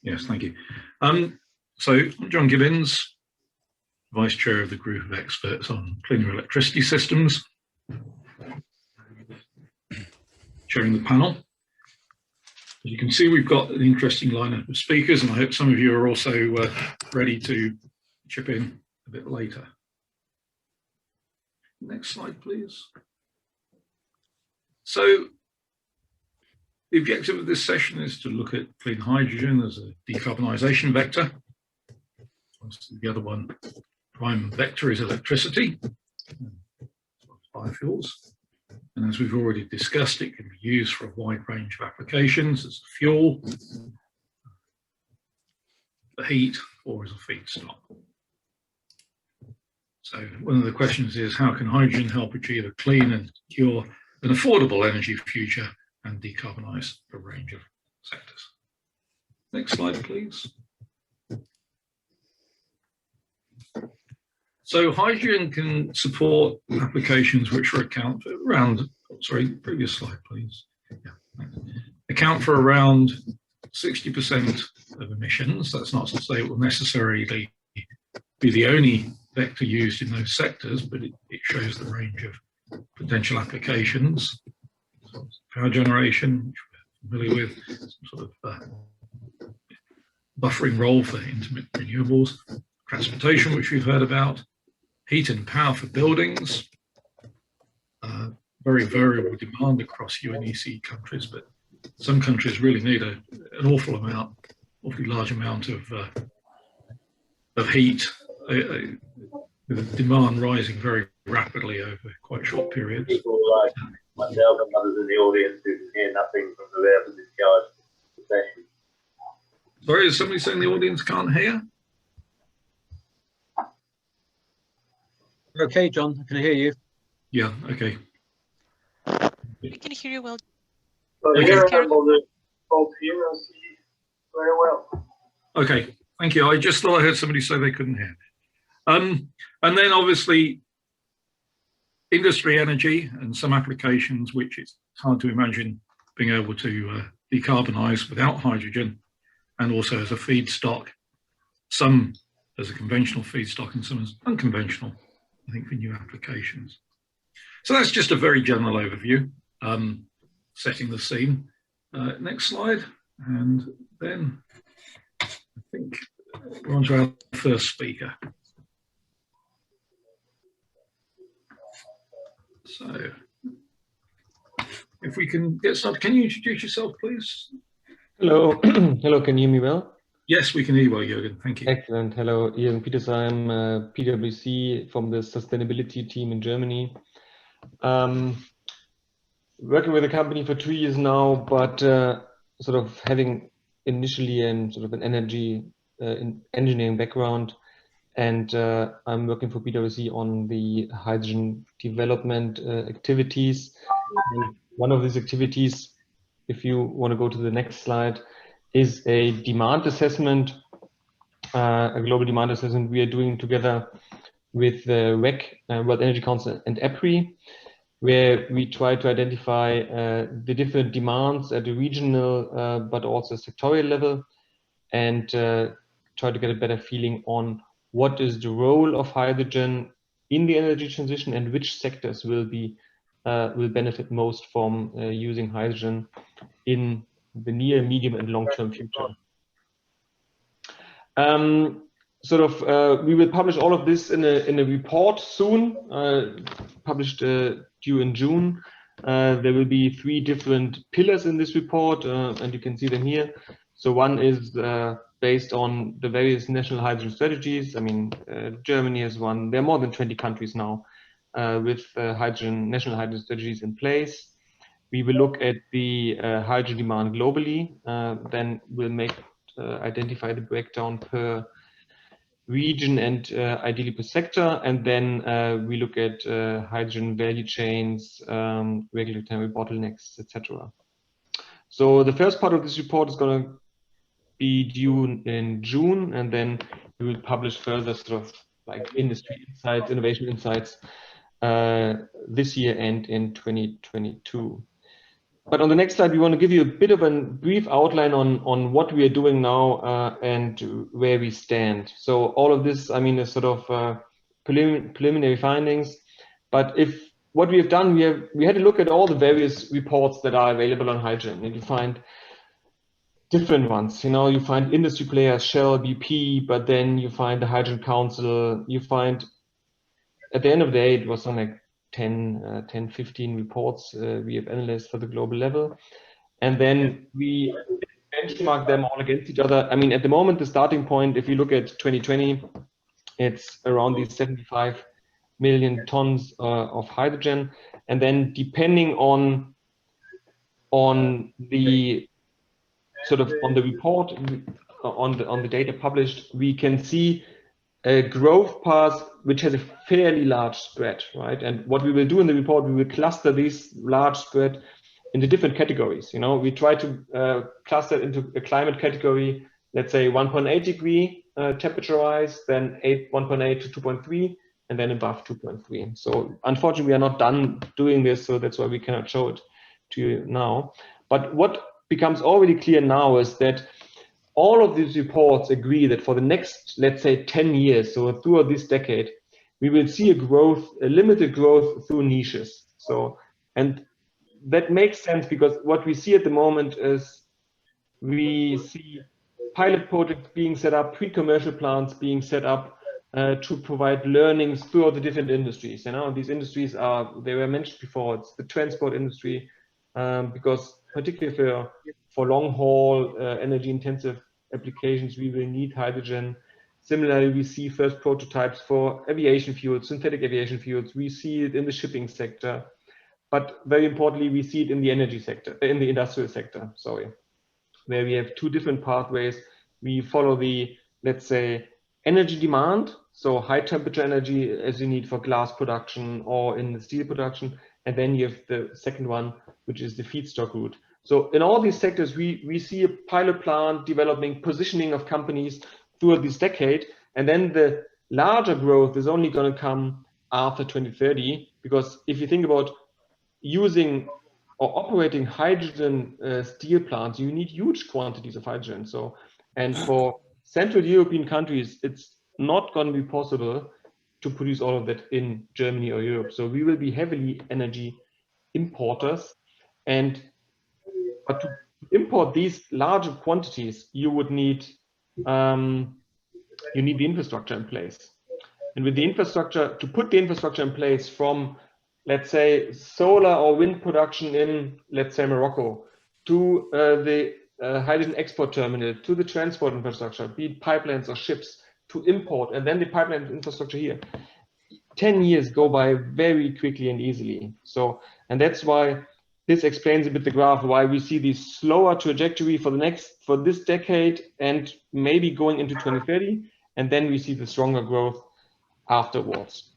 Yes, thank you. So I'm John Gibbons, Vice Chair of the group of experts on cleaner electricity systems, chairing the panel. As you can see, we've got an interesting lineup of speakers, and I hope some of you are also ready to chip in a bit later. Next slide, please. So the objective of this session is to look at clean hydrogen as a decarbonisation vector. The other one, prime vector, is electricity, biofuels. And as we've already discussed, it can be used for a wide range of applications as a fuel, for heat, or as a feedstock. So one of the questions is, how can hydrogen help achieve a clean and secure and affordable energy future and decarbonise a range of sectors? Next slide, please. So hydrogen can support applications which account for around, previous slide, please. Yeah, account for around 60% of emissions. That's not to say it will necessarily be the only vector used in those sectors, but it shows the range of potential applications. So power generation, which we're familiar with, some sort of buffering role for intermittent renewables, transportation, which we've heard about, heat and power for buildings, very variable demand across UNECE countries, but some countries really need an awfully large amount of heat, with demand rising very rapidly over quite short periods. People like myself and others in the audience who can hear nothing from the vapor discharge session. Sorry, is somebody saying the audience can't hear? Okay, John, I can hear you. Yeah, okay. We can hear you well. So Okay. here I'm on the both here and see very well. Okay, thank you. I just thought I heard somebody say they couldn't hear. And then obviously industry energy and some applications which it's hard to imagine being able to decarbonise without hydrogen, and also as a feedstock, some as a conventional feedstock and some as unconventional, I think, for new applications. So that's just a very general overview, setting the scene. Next slide, and then I think we're on to our first speaker. So if we can get started, can you introduce yourself, please? Hello, hello, can you hear me well? Yes, we can hear you well, Jürgen, thank you. Excellent. Hello, Jürgen Peters. I'm PwC from the sustainability team in Germany. Working with the company for 2 years now, but sort of having initially an energy engineering background, and I'm working for PwC on the hydrogen development activities. And one of these activities, if you want to go to the next slide, is a demand assessment, a global demand assessment we are doing together with the WEC, World Energy Council, and EPRI, where we try to identify the different demands at the regional but also sectorial level, and try to get a better feeling on what is the role of hydrogen in the energy transition and which sectors will benefit most from using hydrogen in the near, medium, and long-term future. We will publish all of this in a report soon, published due in June. There will be 3 different pillars in this report, and you can see them here. So one is based on the various national hydrogen strategies. I mean, Germany has one. There are more than 20 countries now with national hydrogen strategies in place. We will look at the hydrogen demand globally. Then we'll identify the breakdown per region and ideally per sector. And then we look at hydrogen value chains, regulatory bottlenecks, etc. So the first part of this report is going to be due in June, and then we will publish further industry insights, innovation insights this year and in 2022. but on the next slide, we want to give you a bit of a brief outline on what we are doing now and where we stand. So all of this, I mean, is sort of preliminary findings. But if what we have done, we had a look at all the various reports that are available on hydrogen, and you find different ones. You know, you find industry players, Shell, BP, but then you find the Hydrogen Council. You find, at the end of the day, it was something like 10, 15 reports we have analyzed for the global level. And then we benchmark them all against each other. I mean, at the moment, the starting point, if you look at 2020, it's around these 75 million tons of hydrogen. And then depending on the sort of on the report, on the data published, we can see a growth path which has a fairly large spread, right? And what we will do in the report, we will cluster this large spread into different categories. You know, we try to cluster it into a climate category, let's say 1.8 degree temperature rise, then 1.8 to 2.3, and then above 2.3. So unfortunately, we are not done doing this, so that's why we cannot show it to you now. But what becomes already clear now is that all of these reports agree that for the next, let's say, 10 years, so throughout this decade, we will see a limited growth through niches. So, and that makes sense because what we see at the moment is we see pilot projects being set up, pre-commercial plants being set up to provide learnings throughout the different industries. You know, these industries they were mentioned before. It's the transport industry, because particularly for long haul, energy intensive applications, we will need hydrogen. Similarly, we see first prototypes for aviation fuels, synthetic aviation fuels. We see it in the shipping sector, but very importantly, we see it in the energy sector, in the industrial sector, sorry, where we have two different pathways. We follow the, let's say, energy demand, so high temperature energy as you need for glass production or in the steel production. And then you have the second one, which is the feedstock route. So in all these sectors, we see a pilot plant developing, positioning of companies throughout this decade. And then the larger growth is only going to come after 2030, because if you think about using or operating hydrogen steel plants, you need huge quantities of hydrogen. So, and for Central European countries, it's not going to be possible to produce all of that in Germany or Europe. So we will be heavily energy importers, but to import these larger quantities, you would need the infrastructure in place. And with the infrastructure, to put the infrastructure in place from, let's say, solar or wind production in, let's say, Morocco, to the hydrogen export terminal, to the transport infrastructure, be it pipelines or ships, to import, and then the pipeline infrastructure here. 10 years go by very quickly and easily. So, and that's why this explains a bit the graph, why we see this slower trajectory for this decade and maybe going into 2030, and then we see the stronger growth afterwards.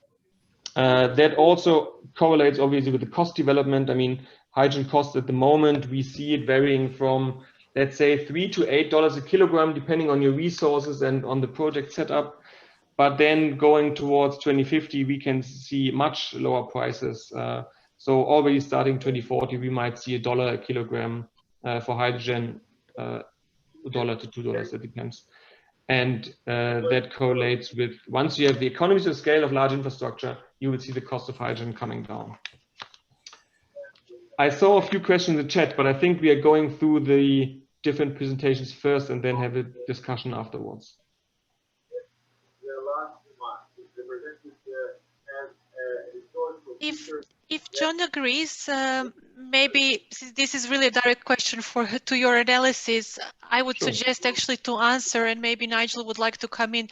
That also correlates obviously with the cost development. I mean, hydrogen costs at the moment, we see it varying from, let's say, $3 to $8 a kilogram, depending on your resources and on the project setup. But then going towards 2050, we can see much lower prices. So already starting 2040, we might see $1 a kilogram for hydrogen, $1 to $2, it depends. And that correlates with, once you have the economies of scale of large infrastructure, you will see the cost of hydrogen coming down. I saw a few questions in the chat, but I think we are going through the different presentations first and then have a discussion afterwards. If John agrees, maybe this is really a direct question to your analysis. I would suggest actually to answer, and maybe Nigel would like to come in.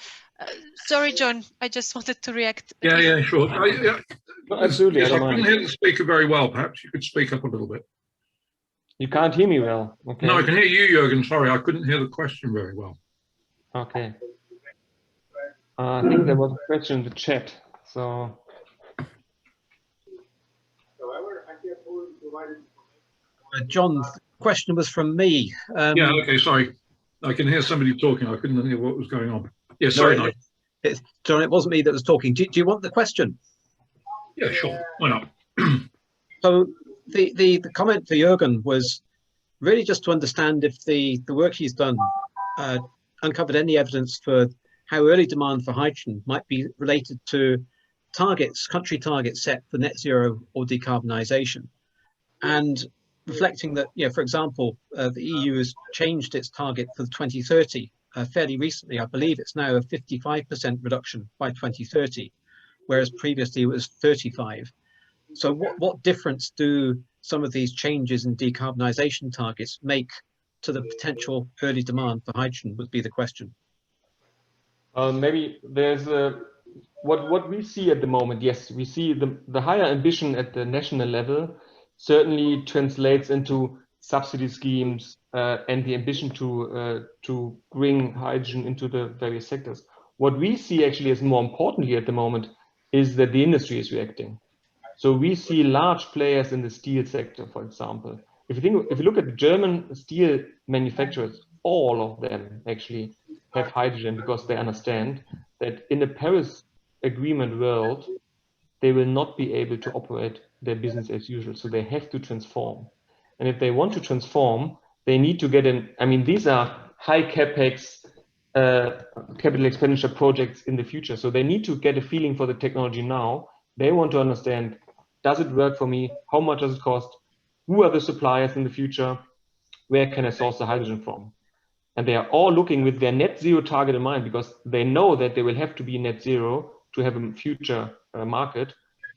Sorry, John, I just wanted to react. Yeah, sure. Absolutely. Yes, I couldn't hear the speaker very well. Perhaps you could speak up a little bit. You can't hear me well. Okay. No, I can hear you, Jürgen. Sorry, I couldn't hear the question very well. Okay. I think there was a question in the chat. So. John's question was from me. Yeah, okay, sorry. I can hear somebody talking. I couldn't hear what was going on. Yeah, sorry, no, John, it wasn't me that was talking. Do you want the question? Yeah, sure. Why not? So The comment for Jürgen was really just to understand if the work he's done uncovered any evidence for how early demand for hydrogen might be related to targets, country targets set for net zero or decarbonisation. And reflecting that, for example, the EU has changed its target for 2030 fairly recently. I believe it's now a 55% reduction by 2030, whereas previously it was 35. So what difference do some of these changes in decarbonisation targets make to the potential early demand for hydrogen would be the question. Maybe there's what we see at the moment. Yes, we see the higher ambition at the national level certainly translates into subsidy schemes and the ambition to bring hydrogen into the various sectors. What we see actually as more importantly at the moment is that the industry is reacting. So we see large players in the steel sector, for example. If you look at the German steel manufacturers, all of them actually have hydrogen because they understand that in a Paris Agreement world, they will not be able to operate their business as usual. So they have to transform. And if they want to transform, they need to get in. I mean, these are high capex capital expenditure projects in the future. So they need to get a feeling for the technology now. They want to understand, does it work for me? How much does it cost? Who are the suppliers in the future? Where can I source the hydrogen from? And they are all looking with their net zero target in mind because they know that they will have to be net zero to have a future market.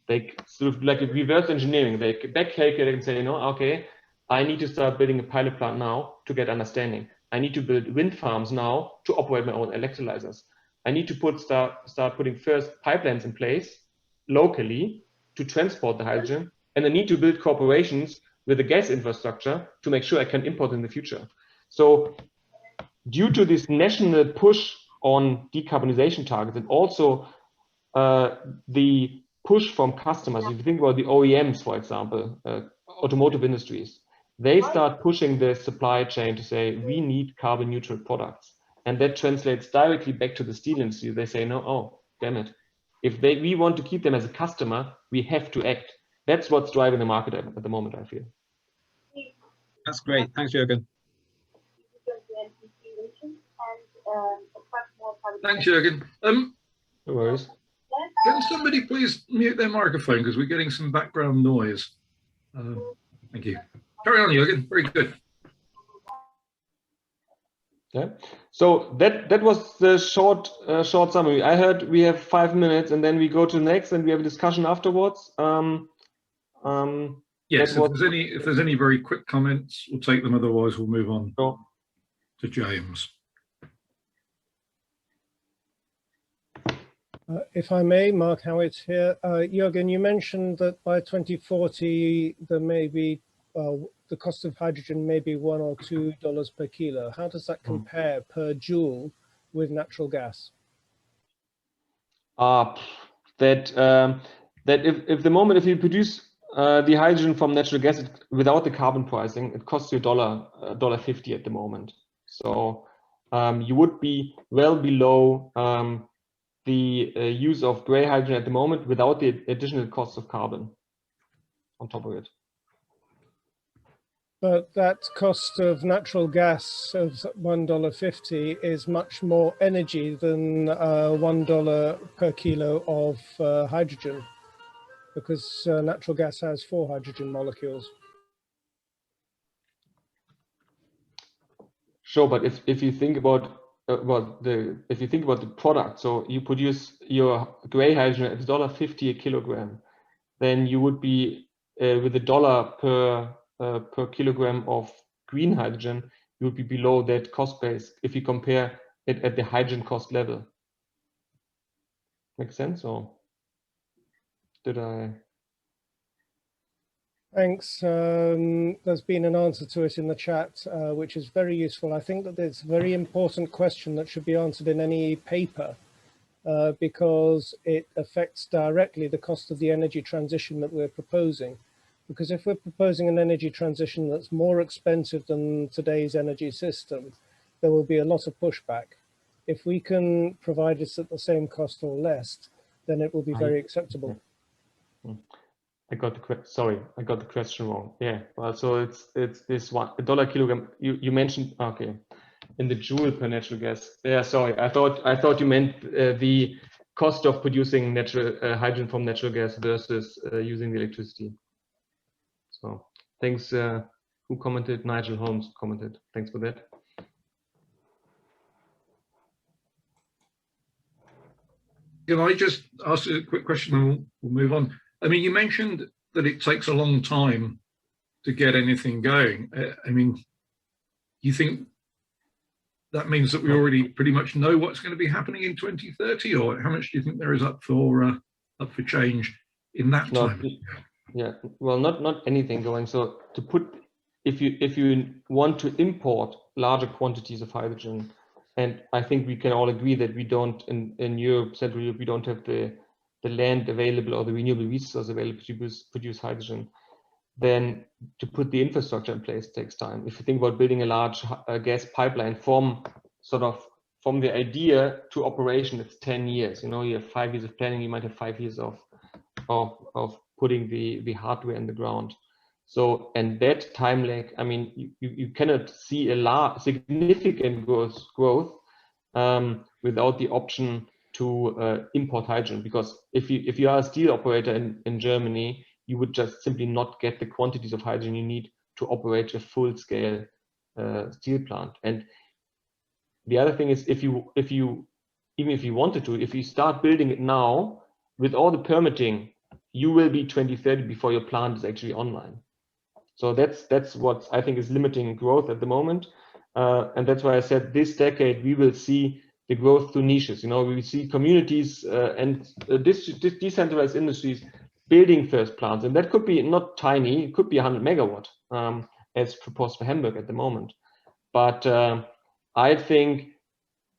They sort of like a reverse engineering. They back calculate and say, okay, I need to start building a pilot plant now to get understanding. I need to build wind farms now to operate my own electrolyzers. I need to start putting first pipelines in place locally to transport the hydrogen. And I need to build corporations with the gas infrastructure to make sure I can import in the future. So due to this national push on decarbonization targets and also the push from customers, if you think about the OEMs, for example, automotive industries, they start pushing the supply chain to say, we need carbon neutral products. And that translates directly back to the steel industry. They say, no, oh, damn it. If we want to keep them as a customer, we have to act. That's what's driving the market at the moment, I feel. That's great. Thanks, Jürgen. Thanks, Jürgen. No worries. Can somebody please mute their microphone because we're getting some background noise. Thank you. Carry on, Jürgen. Very good. Yeah. So that was the short summary. I heard we have 5 minutes and then we go to the next and we have a discussion afterwards. Yes, if there's any very quick comments, we'll take them. Otherwise, we'll move on to James. If I may, Mark Howitt here. Jürgen, you mentioned that by 2040, there may be the cost of hydrogen may be $1 or $2 per kilo. How does that compare per joule with natural gas? That if you produce the hydrogen from natural gas without the carbon pricing, it costs you $1.50 at the moment. So you would be well below the use of gray hydrogen at the moment without the additional costs of carbon on top of it. But that cost of natural gas of $1.50 is much more energy than $1 per kilo of hydrogen, because natural gas has 4 hydrogen molecules. Sure, but if you think about the product, so you produce your gray hydrogen at $1.50 a kilogram, then you would be with $1 per kilogram of green hydrogen, you would be below that cost base if you compare it at the hydrogen cost level. Make sense, or did I? Thanks. There's been an answer to it in the chat, which is very useful. I think that it's a very important question that should be answered in any paper because it affects directly the cost of the energy transition that we're proposing. Because if we're proposing an energy transition that's more expensive than today's energy system, there will be a lot of pushback. If we can provide this at the same cost or less, then it will be very acceptable. I got the question wrong. Yeah, well, so it's this $1 kilogram. You mentioned, okay, in the joule per natural gas. Yeah, sorry, I thought you meant the cost of producing natural hydrogen from natural gas versus using the electricity. So thanks. Who commented? Nigel Holmes commented. Thanks for that. Can I just ask a quick question and we'll move on? I mean, you mentioned that it takes a long time to get anything going. I mean, you think that means that we already pretty much know what's going to be happening in 2030, or how much do you think there is up for change in that time? Yeah, well, not anything going. So to put, if you want to import larger quantities of hydrogen, and I think we can all agree that we don't in Europe, Central Europe, we don't have the land available or the renewable resources available to produce hydrogen, then to put the infrastructure in place takes time. If you think about building a large gas pipeline from the idea to operation, it's 10 years. You know, you have 5 years of planning, you might have 5 years of putting the hardware in the ground. So, and that time lag, I mean, you cannot see a significant growth without the option to import hydrogen, because if you are a steel operator in Germany, you would just simply not get the quantities of hydrogen you need to operate a full-scale steel plant. And the other thing is, even if you wanted to, if you start building it now with all the permitting, you will be 2030 before your plant is actually online. So that's what I think is limiting growth at the moment, and that's why I said this decade we will see the growth through niches. You know, we see communities and decentralized industries building first plants, and that could be not tiny. It could be 100 megawatt, as proposed for Hamburg at the moment. But I think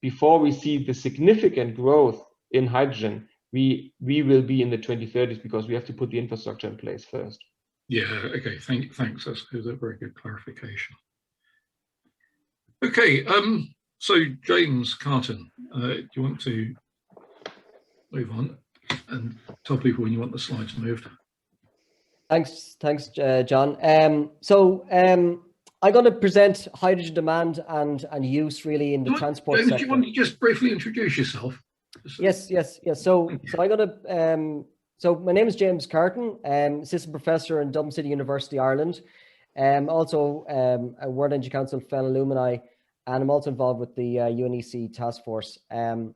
before we see the significant growth in hydrogen, we will be in the 2030s, because we have to put the infrastructure in place first. Yeah, okay, thanks. That's a very good clarification. Okay, so James Carton, do you want to move on and tell people when you want the slides moved? Thanks, John. I'm going to present hydrogen demand and use really in the transport sector. Do you want to just briefly introduce yourself? Yes. So I'm going to. So my name is James Carton, assistant professor in Dublin City University, Ireland. Also a World Energy Council fellow alumni, and I'm also involved with the UNECE task force. And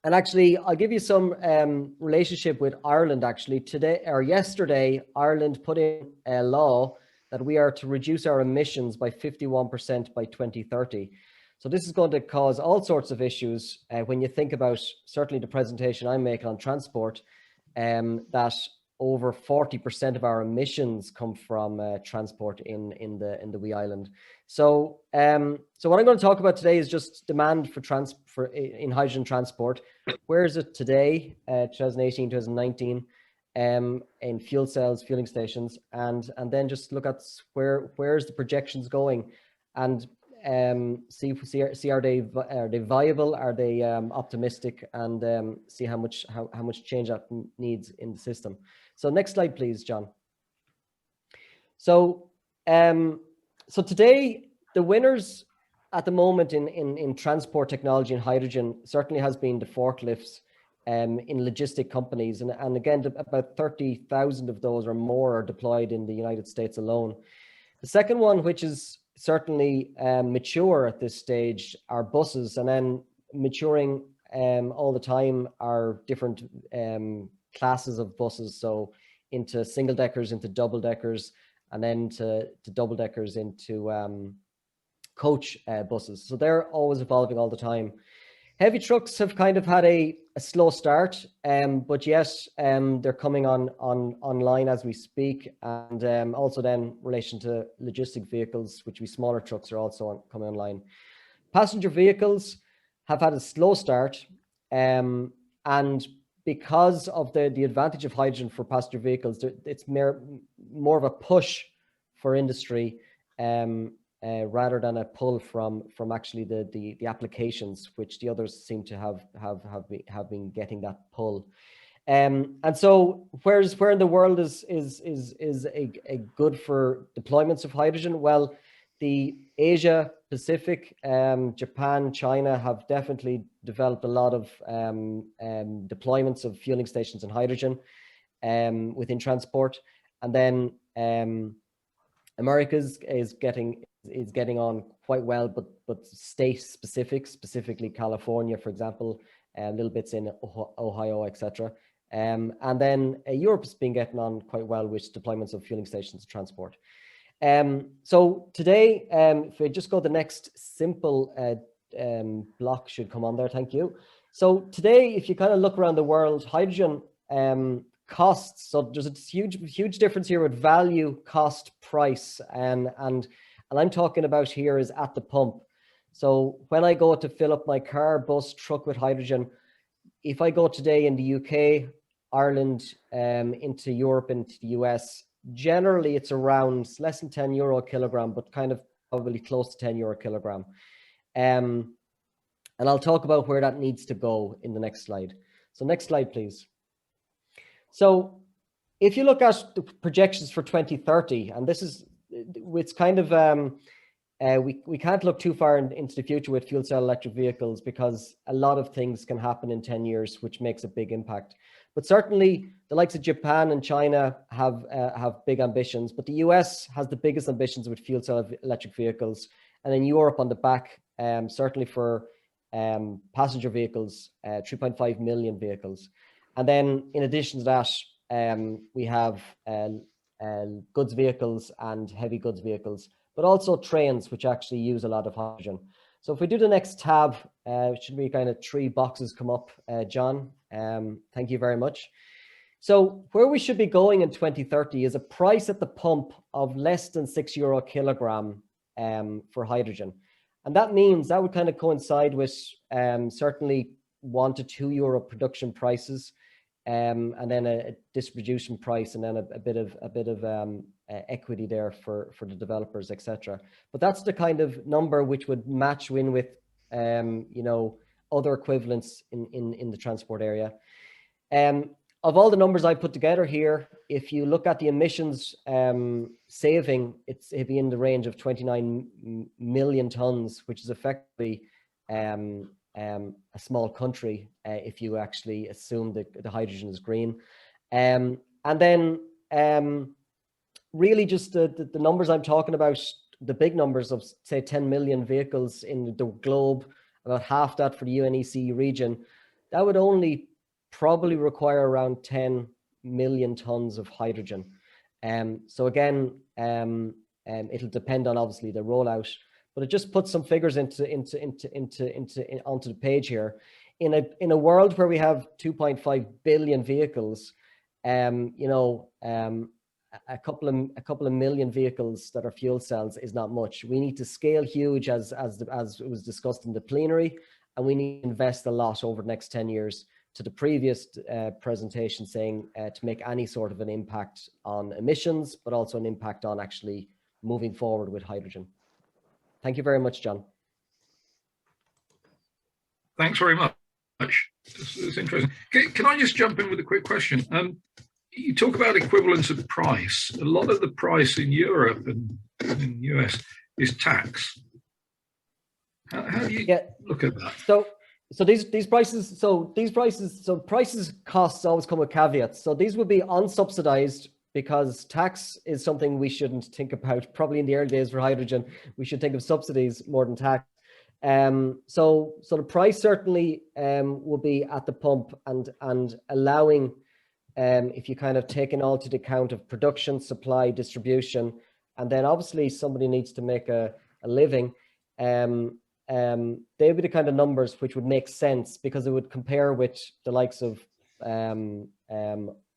actually, I'll give you some relationship with Ireland. Actually, yesterday, Ireland put in a law that we are to reduce our emissions by 51% by 2030. So this is going to cause all sorts of issues when you think about certainly the presentation I'm making on transport. That over 40% of our emissions come from transport in the wee island. So what I'm going to talk about today is just demand in hydrogen transport. Where is it today, 2018, 2019, in fuel cells, fueling stations, and then just look at where's the projections going, and see are they viable, are they optimistic, and see how much change that needs in the system. So next slide, please, John. So today the winners at the moment in transport technology and hydrogen certainly has been the forklifts in logistic companies, and again about 30,000 of those or more are deployed in the United States alone. The second one, which is certainly mature at this stage, are buses, and then maturing all the time are different classes of buses, so into single deckers, into double deckers, and then to double deckers into coach buses. So they're always evolving all the time. Heavy trucks have kind of had a slow start, but yes, they're coming online as we speak, and also then in relation to logistic vehicles, which we smaller trucks, are also coming online. Passenger vehicles have had a slow start, and because of the advantage of hydrogen for passenger vehicles, it's more of a push for industry rather than a pull from actually the applications, which the others seem to have been getting that pull. And so where in the world is a good for deployments of hydrogen? Well, the Asia Pacific, Japan, China have definitely developed a lot of deployments of fueling stations and hydrogen within transport. And then America's is getting on quite well, but state specific, specifically California, for example, little bits in Ohio, etc. And then Europe's been getting on quite well with deployments of fueling stations and transport. So today, if we just go the next simple block should come on there, thank you. So today, if you kind of look around the world, hydrogen costs, so there's a huge difference here with value, cost, price, and I'm talking about here is at the pump. So when I go to fill up my car, bus, truck with hydrogen, if I go today in the UK, Ireland, into Europe, into the US, generally it's around less than €10 a kilogram, but kind of probably close to €10 a kilogram. And I'll talk about where that needs to go in the next slide. So next slide, please. So if you look at the projections for 2030, and this is, it's kind of, we can't look too far into the future with fuel cell electric vehicles because a lot of things can happen in 10 years, which makes a big impact. But certainly the likes of Japan and China have big ambitions, but the US has the biggest ambitions with fuel cell electric vehicles. And then Europe on the back, certainly for passenger vehicles, 3.5 million vehicles. And then in addition to that, we have goods vehicles and heavy goods vehicles, but also trains, which actually use a lot of hydrogen. So if we do the next tab, should be kind of 3 boxes come up, John. Thank you very much. So where we should be going in 2030 is a price at the pump of less than €6 a kilogram for hydrogen. And that means that would kind of coincide with certainly €1 to €2 production prices, and then a distribution price, and then a bit of equity there for the developers, etc. But that's the kind of number which would match in with you know, other equivalents in the transport area. Of all the numbers I put together here, if you look at the emissions saving, it'd be in the range of 29 million tons, which is effectively a small country if you actually assume that the hydrogen is green. And then really just the numbers I'm talking about, the big numbers of say 10 million vehicles in the globe, about half that for the UNECE region, that would only probably require around 10 million tons of hydrogen. So again, it'll depend on obviously the rollout, but it just puts some figures onto the page here. In a world where we have 2.5 billion vehicles, you know, a couple of million vehicles that are fuel cells is not much. We need to scale huge, as it was discussed in the plenary, and we need to invest a lot over the next 10 years. To the previous presentation, saying to make any sort of an impact on emissions, but also an impact on actually moving forward with hydrogen. Thank you very much, John. Thanks very much. It's interesting. Can I just jump in with a quick question? You talk about equivalence of price. A lot of the price in Europe and in the US is tax. How do you look at that? So these prices costs always come with caveats. So these would be unsubsidized, because tax is something we shouldn't think about. Probably in the early days for hydrogen, we should think of subsidies more than tax. So the price certainly will be at the pump and allowing, if you kind of taken all to the account of production, supply, distribution, and then obviously somebody needs to make a living. They would be the kind of numbers which would make sense, because it would compare with the likes of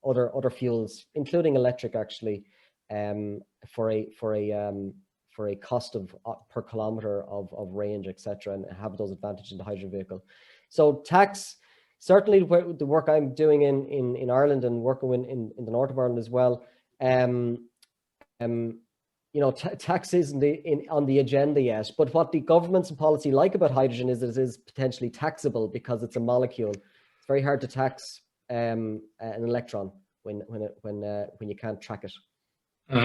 other fuels, including electric, actually, for a cost of per kilometer of range, etc., and have those advantages in the hydrogen vehicle. So tax, certainly the work I'm doing in Ireland and working in the north of Ireland as well. You know, tax isn't on the agenda yet, but what the governments and policy like about hydrogen is that it is potentially taxable because it's a molecule. It's very hard to tax an electron when you can't track it.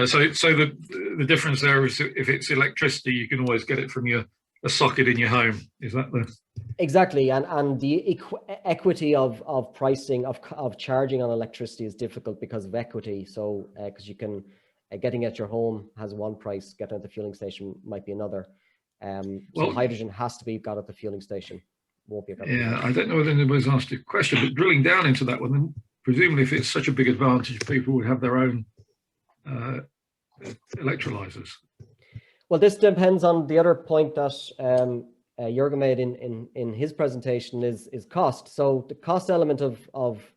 So the difference there is if it's electricity, you can always get it from a socket in your home. Is that the? Exactly, and the equity of pricing of charging on electricity is difficult because of equity. So because you can getting at your home has one price, getting at the fueling station might be another. So hydrogen has to be got at the fueling station. Won't be. Yeah, I don't know whether anybody's asked a question, but drilling down into that one, then presumably if it's such a big advantage, people would have their own electrolyzers. Well, this depends on the other point that Jürgen made in his presentation is cost. So the cost element of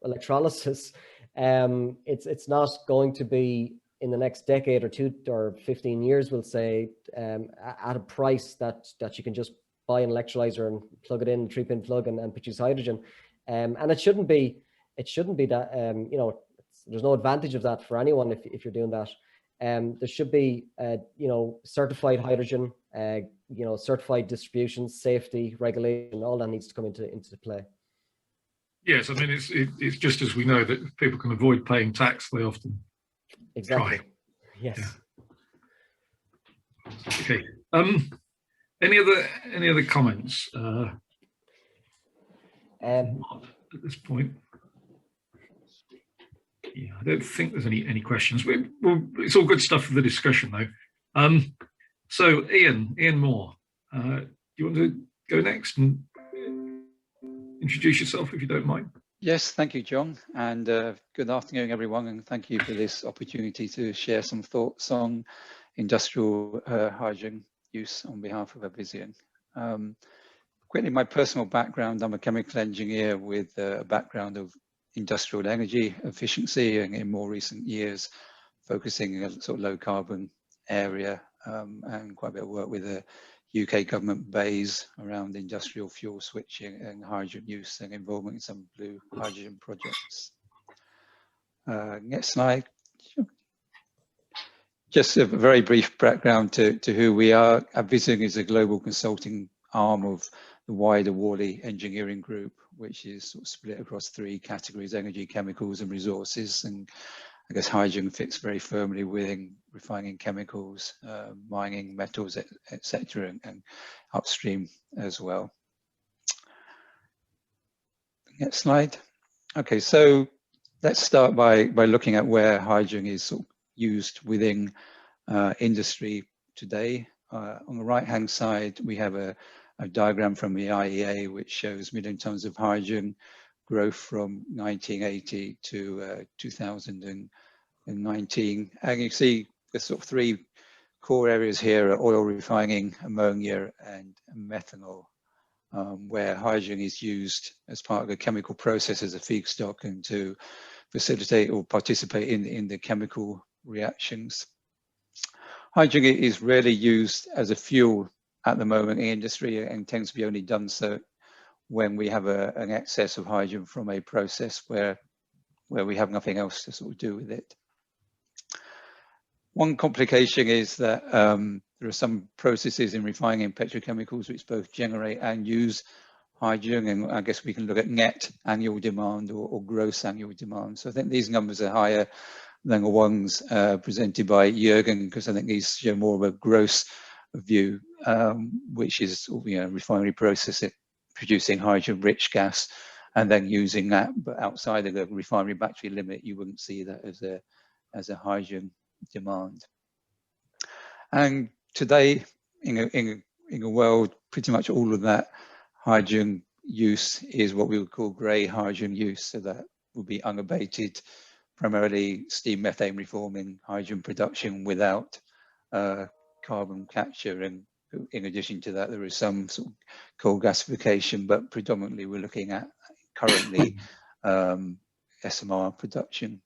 electrolysis, it's not going to be in the next decade or 2 or 15 years, we'll say, at a price that you can just buy an electrolyzer and plug it in, 3-pin plug, and produce hydrogen. And it shouldn't be that, you know, there's no advantage of that for anyone if you're doing that. There should be, you know, certified hydrogen, you know, certified distribution, safety, regulation, all that needs to come into play. Yes, I mean, it's just as we know that people can avoid paying tax, they often exactly try. Yes. Yeah. Okay. Any other comments at this point? Yeah, I don't think there's any questions. Well, it's all good stuff for the discussion, though. So, Ian Moore, do you want to go next and introduce yourself, if you don't mind? Yes, thank you, John, and good afternoon, everyone, and thank you for this opportunity to share some thoughts on industrial hydrogen use on behalf of Avisian. Quickly, my personal background, I'm a chemical engineer with a background of industrial energy efficiency, and in more recent years focusing in a sort of low carbon area, and quite a bit of work with the UK government BASE around industrial fuel switching and hydrogen use and involvement in some blue hydrogen projects. Next slide. Just a very brief background to who we are. Avisian is a global consulting arm of the wider Worley engineering group, which is sort of split across 3 categories: energy, chemicals, and resources. And I guess hydrogen fits very firmly within refining chemicals, mining, metals, etc., and upstream as well. Next slide. Okay, so let's start by looking at where hydrogen is sort of used within industry today. On the right-hand side, we have a diagram from the IEA, which shows million tons of hydrogen growth from 1980 to 2019. And you see the sort of 3 core areas here are oil refining, ammonia, and methanol, where hydrogen is used as part of a chemical process as a feedstock and to facilitate or participate in the chemical reactions. Hydrogen is rarely used as a fuel at the moment in industry and tends to be only done so when we have an excess of hydrogen from a process where we have nothing else to sort of do with it. One complication is that there are some processes in refining petrochemicals which both generate and use hydrogen, and I guess we can look at net annual demand or gross annual demand. So I think these numbers are higher than the ones presented by Jürgen, because I think these show more of a gross view, which is, you know, refinery process it, producing hydrogen-rich gas and then using that, but outside of the refinery battery limit, you wouldn't see that as a hydrogen demand. And today, in a world, pretty much all of that hydrogen use is what we would call grey hydrogen use, so that would be unabated, primarily steam methane reforming hydrogen production without carbon capture. And in addition to that, there is some sort of coal gasification, but predominantly we're looking at currently SMR production.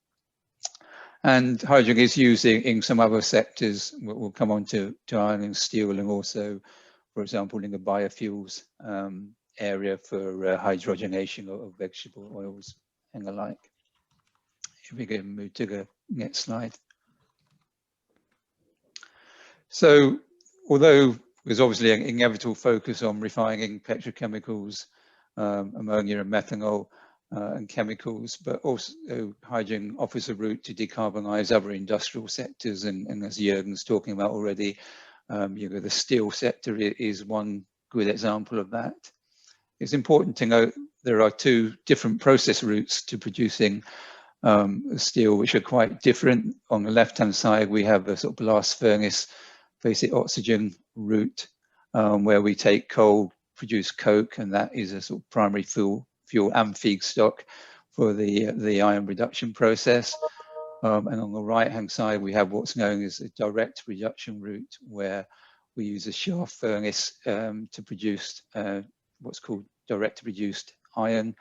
And hydrogen is used in some other sectors. We'll come on to iron and steel, and also, for example, in the biofuels area for hydrogenation of vegetable oils and the like. If we can move to the next slide. So, although there's obviously an inevitable focus on refining petrochemicals, ammonia and methanol, and chemicals, but also hydrogen offers a route to decarbonize other industrial sectors. And as Jürgen's talking about already, you know, the steel sector is one good example of that. It's important to note there are two different process routes to producing steel, which are quite different. On the left-hand side, we have a sort of blast furnace basic oxygen route, where we take coal, produce coke, and that is a sort of primary fuel and feedstock for the ion reduction process. And on the right-hand side, we have what's known as a direct reduction route, where we use a shaft furnace to produce what's called direct reduced iron,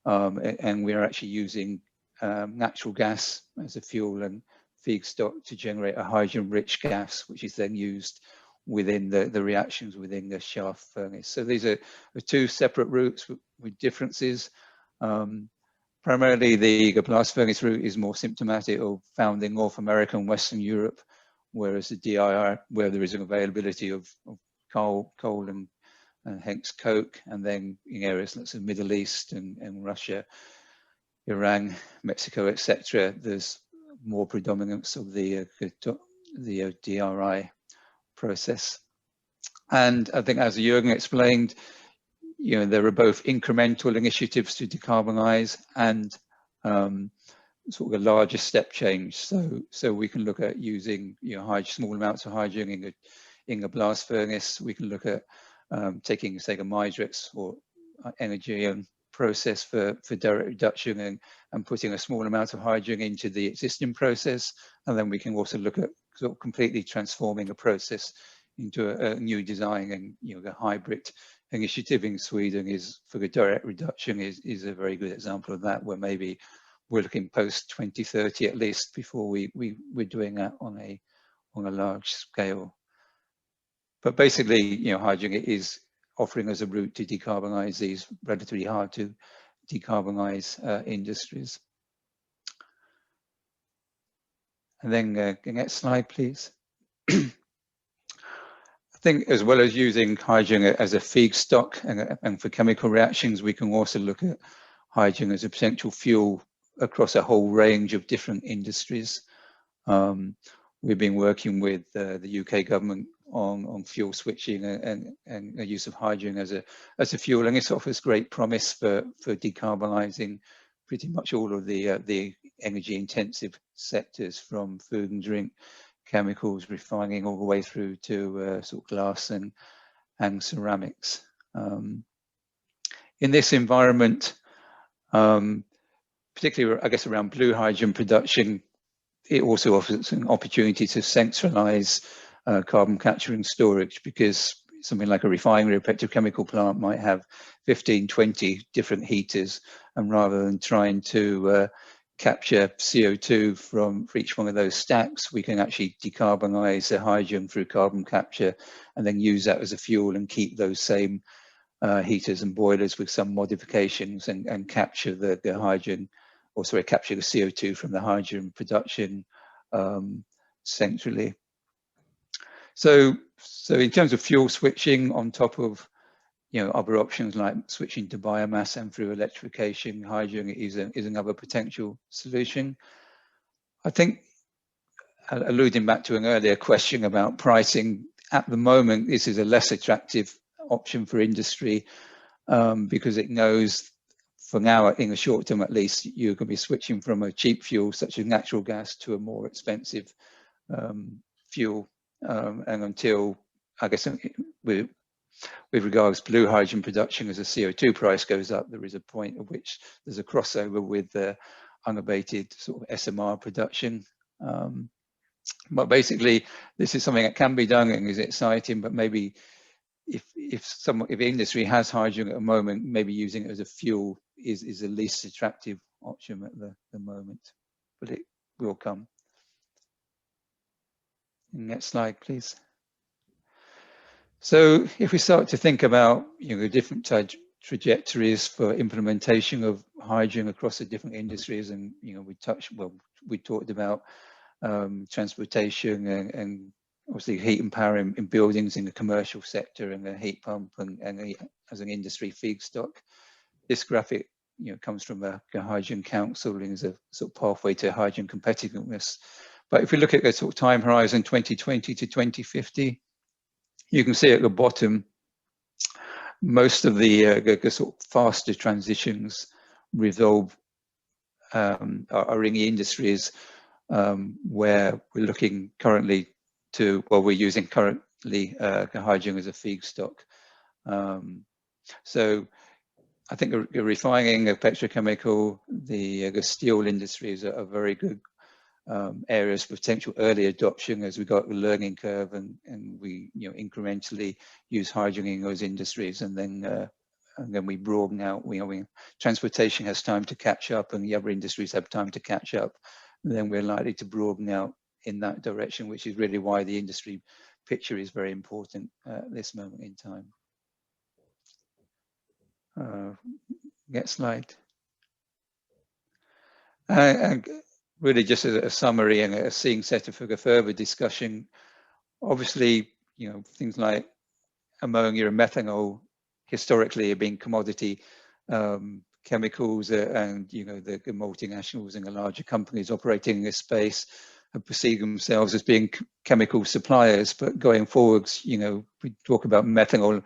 and we're actually using natural gas as a fuel and feedstock to generate a hydrogen-rich gas, which is then used within the reactions within the shaft furnace. So these are two separate routes with differences. Primarily, the blast furnace route is more symptomatic of found in North America and Western Europe, whereas the DIR, where there is an availability of coal and hence coke, and then in areas like the Middle East and Russia, Iran, Mexico, etc., there's more predominance of the DRI process. And I think, as Jürgen explained, you know, there are both incremental initiatives to decarbonize and sort of a larger step change. So we can look at using, you know, small amounts of hydrogen in a blast furnace. We can look at taking, say, a Midrex or energy and process for direct reduction and putting a small amount of hydrogen into the existing process. And then we can also look at sort of completely transforming a process into a new design. And, you know, the hybrid initiative in Sweden is for the direct reduction is a very good example of that, where maybe we're looking post 2030 at least before we're doing that on a large scale. But basically, you know, hydrogen is offering us a route to decarbonize these relatively hard to decarbonize industries. And then the next slide, please. I think, as well as using hydrogen as a feedstock and for chemical reactions, we can also look at hydrogen as a potential fuel across a whole range of different industries. We've been working with the UK government on fuel switching and the use of hydrogen as a fuel, and this offers great promise for decarbonizing pretty much all of the energy intensive sectors, from food and drink, chemicals, refining, all the way through to sort of glass and ceramics. In this environment, particularly I guess around blue hydrogen production, it also offers an opportunity to centralize carbon capture and storage, because something like a refinery or petrochemical plant might have 15, 20 different heaters, and rather than trying to capture CO2 for each one of those stacks, we can actually decarbonize the hydrogen through carbon capture and then use that as a fuel and keep those same heaters and boilers with some modifications and capture the hydrogen, or sorry, capture the CO2 from the hydrogen production centrally. So in terms of fuel switching, on top of, you know, other options like switching to biomass and through electrification, hydrogen is another potential solution. I think, alluding back to an earlier question about pricing, at the moment this is a less attractive option for industry because it knows, for now, in the short term at least, you can be switching from a cheap fuel such as natural gas to a more expensive fuel, and until, I guess, with regards to blue hydrogen production, as the CO2 price goes up, there is a point at which there's a crossover with the unabated sort of SMR production. But basically, this is something that can be done and is exciting, but maybe if industry has hydrogen at the moment, maybe using it as a fuel is the least attractive option at the moment, but it will come. Next slide, please. So if we start to think about, you know, the different trajectories for implementation of hydrogen across the different industries, and, you know, we talked about transportation and obviously heat and power in buildings in the commercial sector, and the heat pump and as an industry feedstock. This graphic comes from a hydrogen council and is a sort of pathway to hydrogen competitiveness. But if we look at the sort of time horizon 2020 to 2050, you can see at the bottom, most of the sort of faster transitions resolve are in the industries where we're looking currently to, well, we're using currently hydrogen as a feedstock. So I think the refining of petrochemical, the steel industries are very good areas for potential early adoption as we got the learning curve, and we incrementally use hydrogen in those industries, and then we broaden out. Transportation has time to catch up, and the other industries have time to catch up. And then we're likely to broaden out in that direction, which is really why the industry picture is very important at this moment in time. Next slide. And really just as a summary and a scene setter for the further discussion, obviously, things like ammonia and methanol historically have been commodity chemicals, and the multinationals and the larger companies operating in this space have perceived themselves as being chemical suppliers. But going forwards, we talk about methanol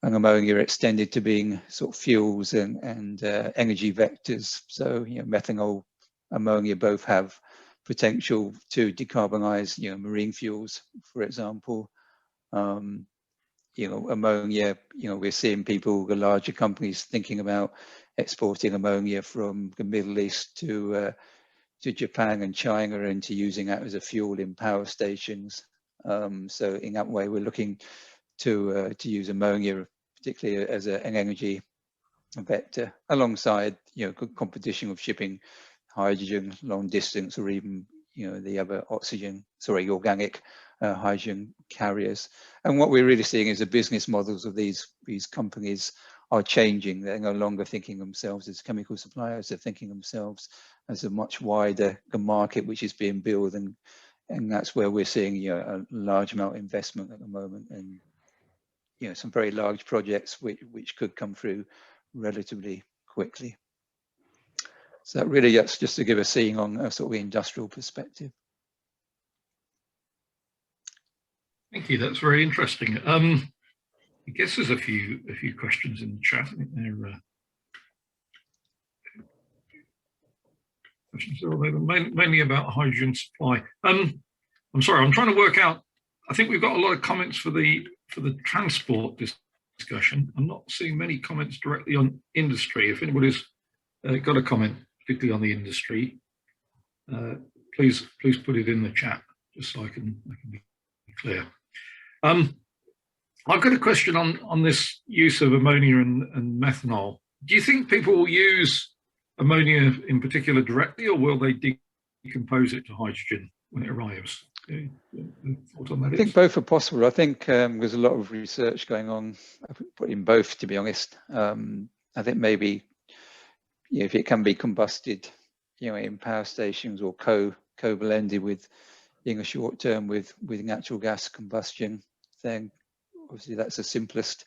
and ammonia extended to being sort of fuels and energy vectors. So methanol, ammonia both have potential to decarbonize marine fuels, for example. Ammonia, we're seeing people, the larger companies, thinking about exporting ammonia from the Middle East to Japan and China, and to using that as a fuel in power stations. So in that way, we're looking to use ammonia, particularly as an energy vector, alongside good competition of shipping hydrogen long distance, or even the other organic hydrogen carriers. And what we're really seeing is the business models of these companies are changing. They're no longer thinking themselves as chemical suppliers. They're thinking themselves as a much wider market which is being built, and that's where we're seeing a large amount of investment at the moment, and some very large projects which could come through relatively quickly. So that really, that's just to give a scene on a sort of industrial perspective. Thank you. That's very interesting. I guess there's a few questions in the chat. I think they're questions mainly about hydrogen supply. I'm sorry, I'm trying to work out. I think we've got a lot of comments for the transport discussion. I'm not seeing many comments directly on industry. If anybody's got a comment, particularly on the industry, please put it in the chat just so I can be clear. I've got a question on this use of ammonia and methanol. Do you think people will use ammonia in particular directly, or will they decompose it to hydrogen when it arrives? Thought on that? I think both are possible. I think there's a lot of research going on, put in both, to be honest. I think maybe if it can be combusted, in power stations, or co-blended with, in a short term with natural gas combustion, then obviously that's the simplest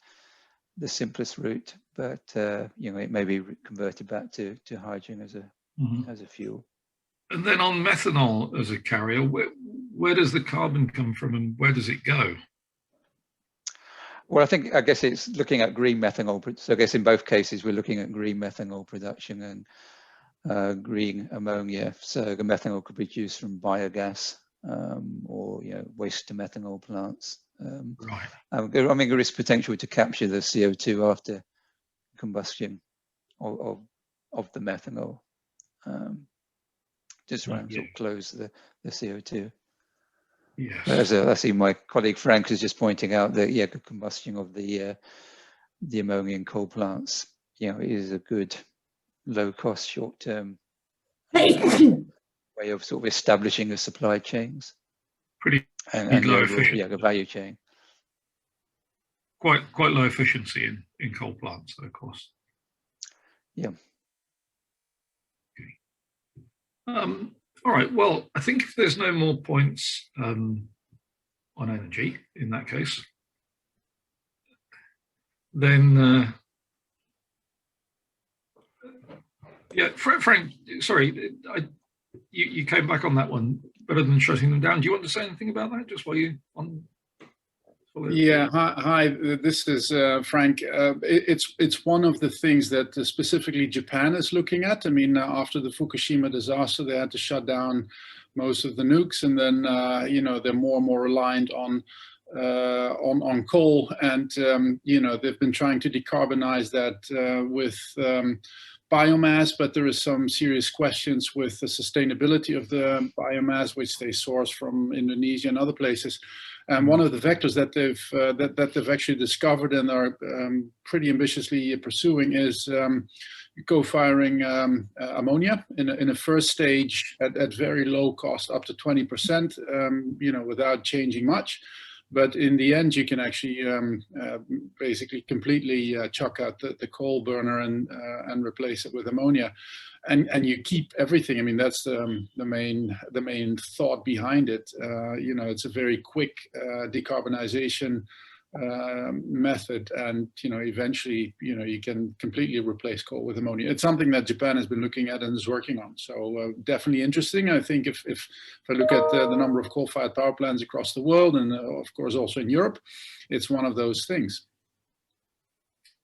route. But it may be converted back to hydrogen as a fuel. And then on methanol as a carrier, where does the carbon come from, and where does it go? Well, I guess it's looking at green methanol. So I guess in both cases, we're looking at green methanol production and green ammonia. So the methanol could be produced from biogas, or waste to methanol plants. Right. I mean, there is potential to capture the CO2 after combustion of the methanol. Just try and sort of close the CO2. Yes. As I see my colleague Frank is just pointing out that the combustion of the ammonia in coal plants, is a good low-cost, short-term way of sort of establishing the supply chains. Pretty and low the efficiency. the value chain. Quite low efficiency in coal plants, of course. Yeah. Okay. All right. Well, I think if there's no more points on energy in that case, then Yeah, Frank, sorry, you came back on that one better than shutting them down. Do you want to say anything about that just while you on? Yeah, hi. This is Frank. It's one of the things that specifically Japan is looking at. I mean, after the Fukushima disaster, they had to shut down most of the nukes, and then they're more and more reliant on coal, and they've been trying to decarbonize that with biomass, but there is some serious questions with the sustainability of the biomass, which they source from Indonesia and other places. And one of the vectors that they've actually discovered and are pretty ambitiously pursuing is co-firing ammonia in a first stage at very low cost, up to 20%, without changing much. But in the end, you can actually basically completely chuck out the coal burner and replace it with ammonia, and you keep everything. I mean, that's the main thought behind it. It's a very quick decarbonization method, and eventually you can completely replace coal with ammonia. It's something that Japan has been looking at and is working on, so definitely interesting. I think if I look at the number of coal-fired power plants across the world, and of course also in Europe, it's one of those things.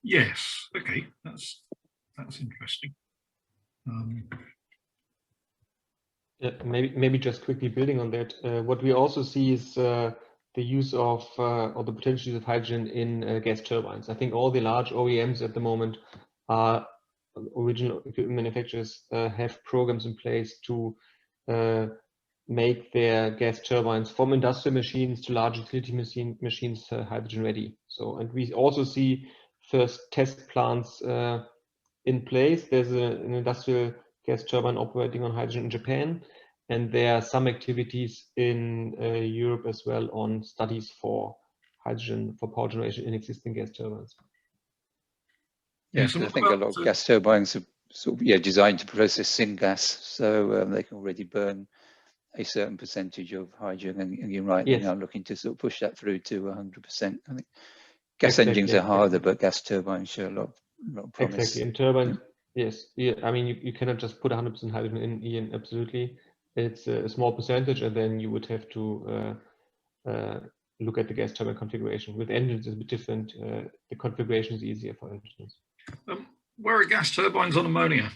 Yes, okay, that's interesting. Yeah, maybe just quickly building on that, what we also see is the use of or the potential use of hydrogen in gas turbines. I think all the large OEMs at the moment are original equipment manufacturers have programs in place to make their gas turbines from industrial machines to large utility machines hydrogen ready. So, and we also see first test plants in place. There's an industrial gas turbine operating on hydrogen in Japan, and there are some activities in Europe as well on studies for hydrogen for power generation in existing gas turbines. Yes, I think a lot of gas turbines are sort of designed to process syngas, so they can already burn a certain percentage of hydrogen. And you're right, they're now looking to sort of push that through to 100%. I think gas engines are harder, but gas turbines show a lot of promise. Exactly, in turbines, yes. Yeah, I mean, you cannot just put 100% hydrogen in, Ian, absolutely. It's a small percentage, and then you would have to look at the gas turbine configuration. With engines, it's a bit different. The configuration is easier for engines. Where are gas turbines on ammonia?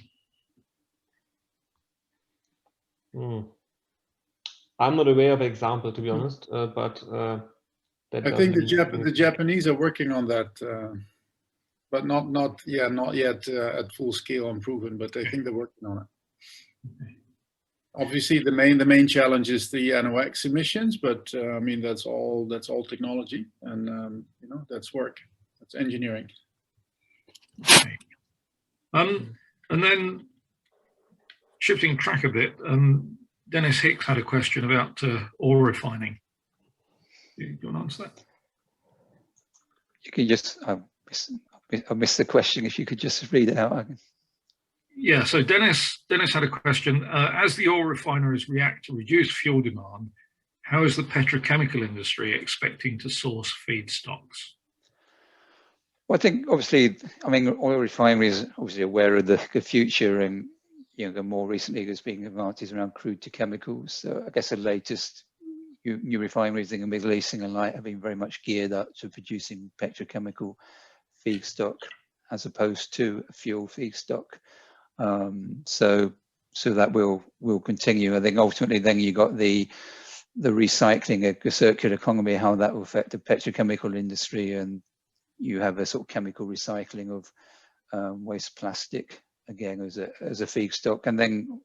I'm not aware of an example, to be honest, but I think the Japanese are working on that, but not yet at full scale unproven. But I think they're working on it. Obviously, the main challenge is the NOx emissions, but I mean that's all technology, and that's work, that's engineering. Okay. And then shifting track a bit, Dennis Hicks had a question about oil refining. Do you want to answer that? You can just, I missed the question. If you could just read it out. Yeah, so Dennis had a question. As the oil refineries react to reduced fuel demand, how is the petrochemical industry expecting to source feedstocks? Well, I think obviously, oil refineries are obviously aware of the future, and more recently there's been advances around crude to chemicals. So I guess the latest new refineries in the Middle East and the like have been very much geared up to producing petrochemical feedstock as opposed to a fuel feedstock. So that will continue. I think ultimately then you got the recycling, the circular economy, how that will affect the petrochemical industry, and you have a sort of chemical recycling of waste plastic again as a feedstock, and then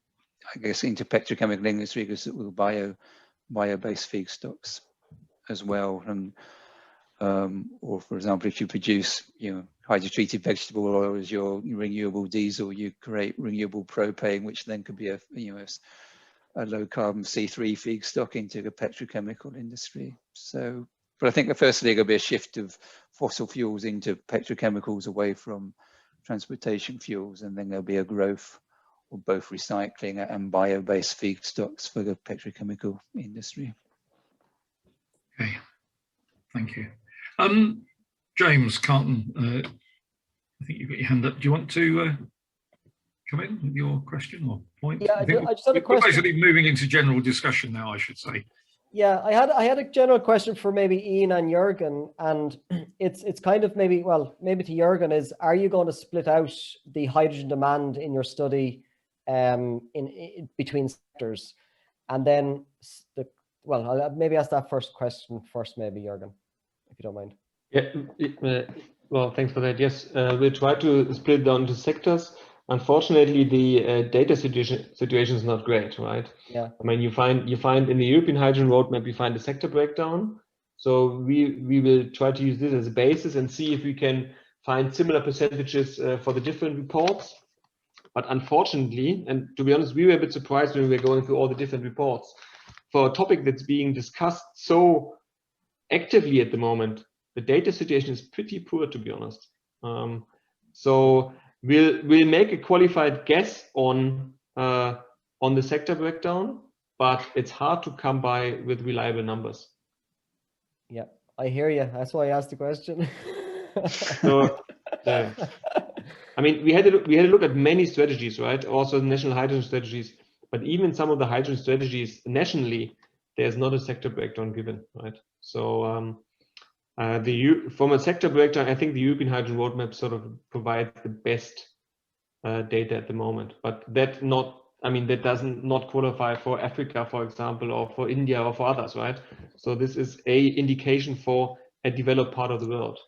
I guess into petrochemical industry because it will bio-based feedstocks as well, and or for example, if you produce hydrotreated vegetable oil as your renewable diesel, you create renewable propane, which then could be a low carbon C3 feedstock into the petrochemical industry. So, but I think firstly there'll be a shift of fossil fuels into petrochemicals away from transportation fuels, and then there'll be a growth of both recycling and bio-based feedstocks for the petrochemical industry. Okay, thank you. James Carton, I think you've got your hand up. Do you want to come in with your question or point? Yeah, I just had a we're question. basically moving into general discussion now, I should say. Yeah, I had a general question for maybe Ian and Jürgen, and it's kind of maybe to Jürgen is, are you going to split out the hydrogen demand in your study in between sectors? And then I'll maybe ask that first question first, maybe Jürgen, if you don't mind. Yeah, well, thanks for that. Yes, we'll try to split down into sectors. Unfortunately, the data situation is not great, right? Yeah. I mean, you find in the European Hydrogen Roadmap, you find a sector breakdown. So we will try to use this as a basis and see if we can find similar percentages for the different reports. But unfortunately, and to be honest, we were a bit surprised when we were going through all the different reports. For a topic that's being discussed so actively at the moment, the data situation is pretty poor, to be honest. So we'll make a qualified guess on the sector breakdown, but it's hard to come by with reliable numbers. Yeah, I hear you. That's why I asked the question. So, I mean, we had to look at many strategies, right? Also national hydrogen strategies, but even some of the hydrogen strategies nationally, there's not a sector breakdown given, right? So from a sector breakdown, I think the European Hydrogen Roadmap sort of provides the best data at the moment, but that doesn't not qualify for Africa, for example, or for India or for others, right? So this is a indication for a developed part of the world.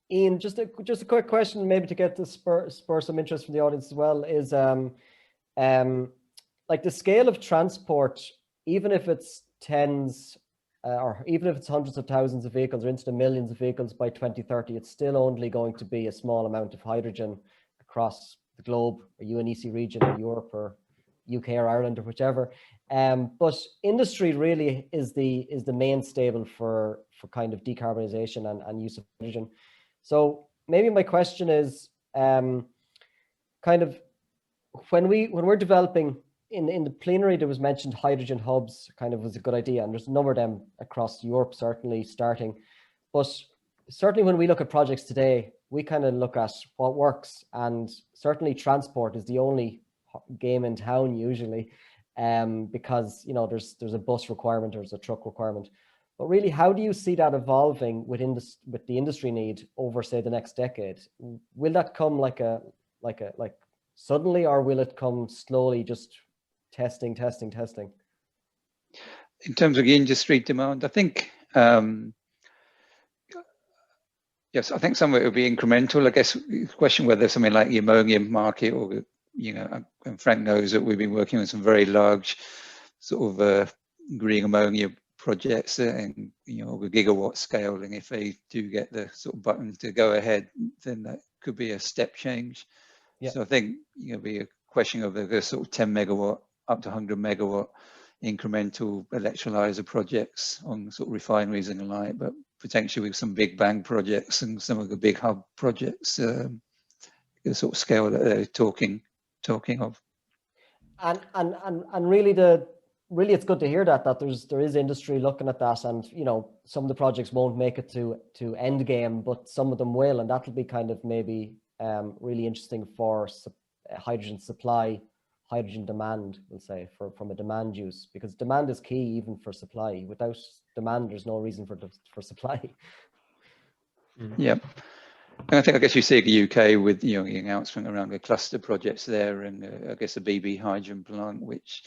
Ian, just a quick question, maybe to get to spur some interest from the audience as well, is like the scale of transport, even if it's tens or even if it's hundreds of thousands of vehicles or into the millions of vehicles by 2030, it's still only going to be a small amount of hydrogen across the globe, or UNECE region, or Europe, or UK, or Ireland, or whichever. But industry really is the main stable for kind of decarbonization and use of hydrogen. So maybe my question is, kind of when we're developing in the plenary, there was mentioned hydrogen hubs kind of was a good idea, and there's a number of them across Europe certainly starting. But certainly when we look at projects today, we kind of look at what works, and certainly transport is the only game in town usually, because there's a bus requirement, there's a truck requirement. But really, how do you see that evolving with the industry need over, say, the next decade? Will that come like suddenly, or will it come slowly, just testing? In terms of the industry demand, I think yes, I think some of it will be incremental. I guess the question whether something like the ammonia market, or and Frank knows that we've been working on some very large sort of green ammonia projects and over gigawatt scale, and if they do get the sort of button to go ahead, then that could be a step change. Yeah. So I think it'll be a question of the sort of 10 megawatt up to 100 megawatt incremental electrolyzer projects on sort of refineries and the like, but potentially with some big bang projects and some of the big hub projects, the sort of scale that they're talking of. And really it's good to hear that there is industry looking at that, and some of the projects won't make it to end game, but some of them will, and that'll be kind of maybe really interesting for hydrogen supply, hydrogen demand, we'll say, from a demand use, because demand is key even for supply. Without demand, there's no reason for supply. Yeah. And I guess you see the UK with the announcement around the cluster projects there, and I guess a BB hydrogen plant, which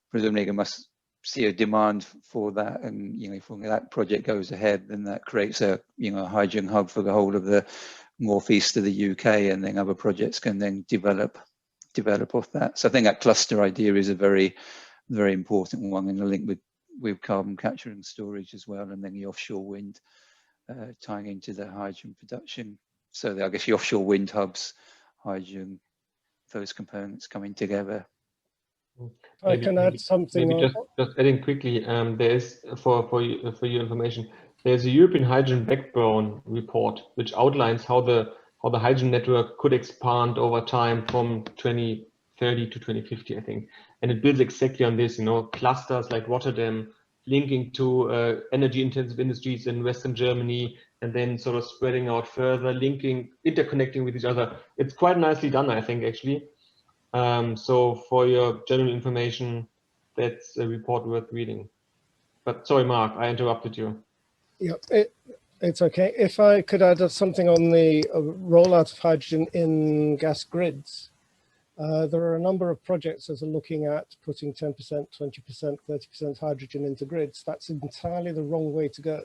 presumably must see a demand for that, and if that project goes ahead, then that creates a hydrogen hub for the whole of the northeast of the UK, and then other projects can then develop off that. So I think that cluster idea is a very, very important one, and a link with carbon capture and storage as well, and then the offshore wind tying into the hydrogen production. So I guess the offshore wind hubs, hydrogen, those components coming together. I can add something. Maybe just adding quickly, there is for your information, there's a European Hydrogen Backbone report which outlines how the hydrogen network could expand over time from 2030 to 2050, I think, and it builds exactly on this. Clusters like Rotterdam linking to energy-intensive industries in Western Germany, and then sort of spreading out further, linking, interconnecting with each other. It's quite nicely done, I think, actually. So for your general information, that's a report worth reading. But sorry, Mark, I interrupted you. Yeah, it's okay. If I could add something on the rollout of hydrogen in gas grids. There are a number of projects that are looking at putting 10%, 20%, 30% hydrogen into grids. That's entirely the wrong way to go,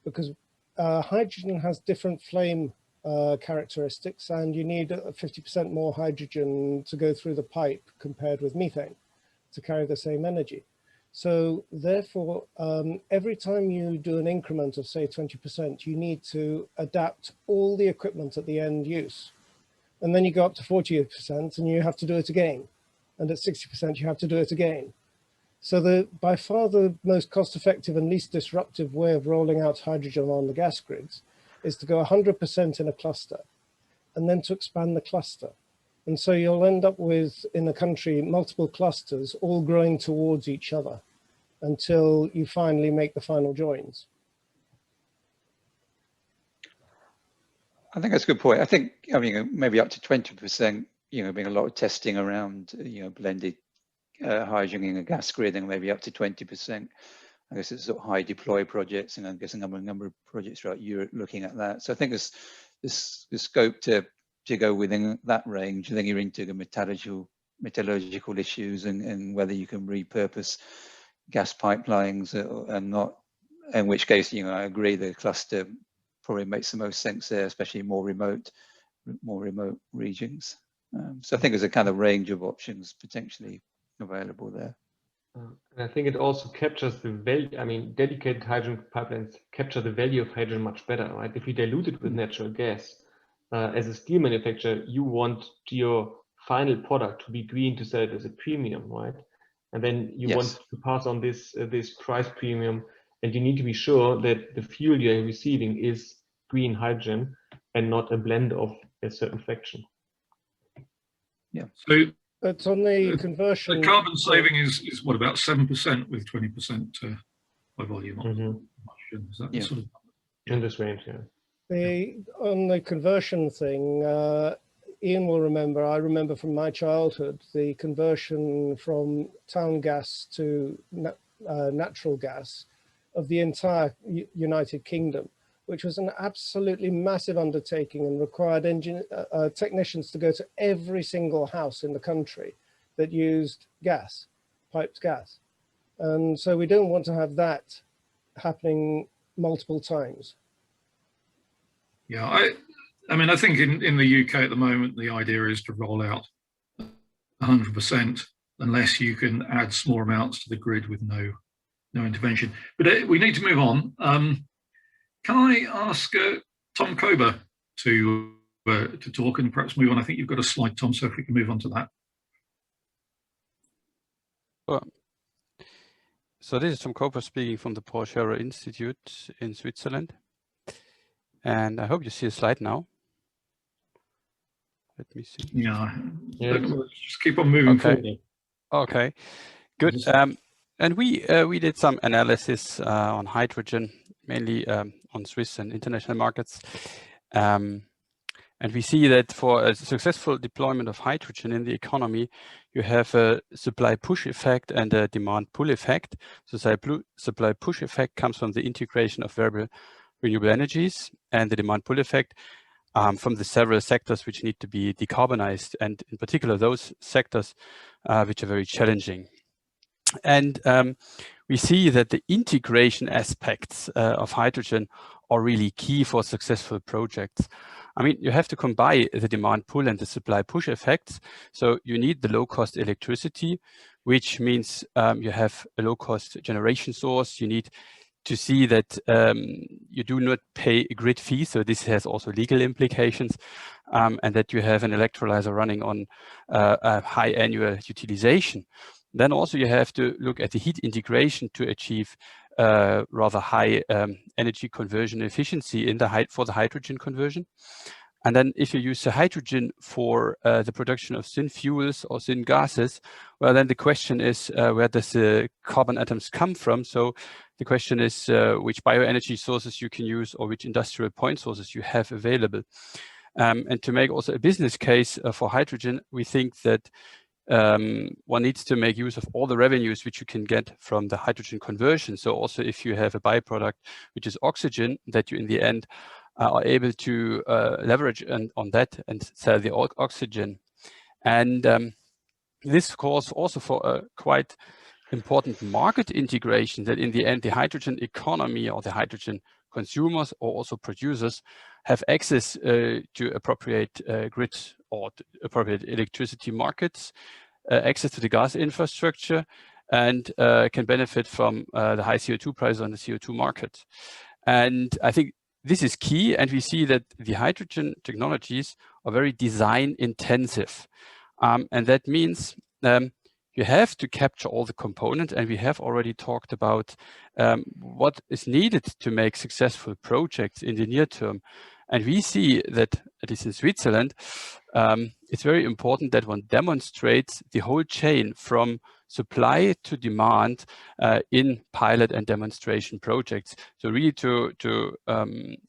because hydrogen has different flame characteristics, and you need 50% more hydrogen to go through the pipe compared with methane to carry the same energy. So therefore, every time you do an increment of say 20%, you need to adapt all the equipment at the end use. And then you go up to 40% and you have to do it again. And at 60%, you have to do it again. So by far the most cost effective and least disruptive way of rolling out hydrogen on the gas grids is to go 100% in a cluster and then to expand the cluster. And so you'll end up with, in a country, multiple clusters all growing towards each other until you finally make the final joins. I think that's a good point. I think, I mean, maybe up to 20%, being a lot of testing around, blended hydrogen in a gas grid, and maybe up to 20%. I guess it's sort of high deploy projects, and I guess a number of projects throughout Europe looking at that. So I think there's scope to go within that range. I think you're into the metallurgical issues and whether you can repurpose gas pipelines and not, in which case, I agree the cluster probably makes the most sense there, especially more remote regions. So I think there's a kind of range of options potentially available there. And I think it also captures the value. I mean, dedicated hydrogen pipelines capture the value of hydrogen much better, right? If you dilute it with natural gas, as a steel manufacturer, you want your final product to be green to sell it as a premium, right? And then you want to pass on this price premium, and you need to be sure that the fuel you're receiving is green hydrogen and not a blend of a certain fraction. Yeah. So it's on the conversion. The carbon saving is what, about 7% with 20% by volume on hydrogen? Is that sort of in this range? Yeah. On the conversion thing, Ian will remember, I remember from my childhood, the conversion from town gas to natural gas of the entire United Kingdom, which was an absolutely massive undertaking and required technicians to go to every single house in the country that used gas, piped gas. And so we don't want to have that happening multiple times. Yeah, I mean, I think in the UK at the moment, the idea is to roll out 100% unless you can add small amounts to the grid with no intervention. But we need to move on. Can I ask Tom Kober to talk and perhaps move on? I think you've got a slide, Tom, so if we can move on to that. Well, so this is Tom Kober speaking from the Paul Scherrer Institute in Switzerland. And I hope you see a slide now. Let me see. Yeah. Just keep on moving forward. Okay, good. And we did some analysis on hydrogen, mainly on Swiss and international markets. And we see that for a successful deployment of hydrogen in the economy, you have a supply push effect and a demand pull effect. So supply push effect comes from the integration of variable renewable energies, and the demand pull effect from the several sectors which need to be decarbonized, and in particular those sectors which are very challenging. And we see that the integration aspects of hydrogen are really key for successful projects. I mean, you have to combine the demand pull and the supply push effects. So you need the low cost electricity, which means you have a low cost generation source. You need to see that you do not pay a grid fee, so this has also legal implications, and that you have an electrolyzer running on a high annual utilization. Then also you have to look at the heat integration to achieve rather high energy conversion efficiency for the hydrogen conversion. And then if you use the hydrogen for the production of syn fuels or syn gases, well, then the question is, where does the carbon atoms come from? So the question is which bioenergy sources you can use or which industrial point sources you have available. And to make also a business case for hydrogen, we think that one needs to make use of all the revenues which you can get from the hydrogen conversion. So also if you have a byproduct, which is oxygen, that you in the end are able to leverage on that and sell the oxygen. And this calls also for a quite important market integration, that in the end the hydrogen economy or the hydrogen consumers or also producers have access to appropriate grid or appropriate electricity markets, access to the gas infrastructure, and can benefit from the high CO2 price on the CO2 market. And I think this is key, and we see that the hydrogen technologies are very design intensive. And that means you have to capture all the components, and we have already talked about what is needed to make successful projects in the near term. And we see that, at least in Switzerland, it's very important that one demonstrates the whole chain from supply to demand in pilot and demonstration projects. So really to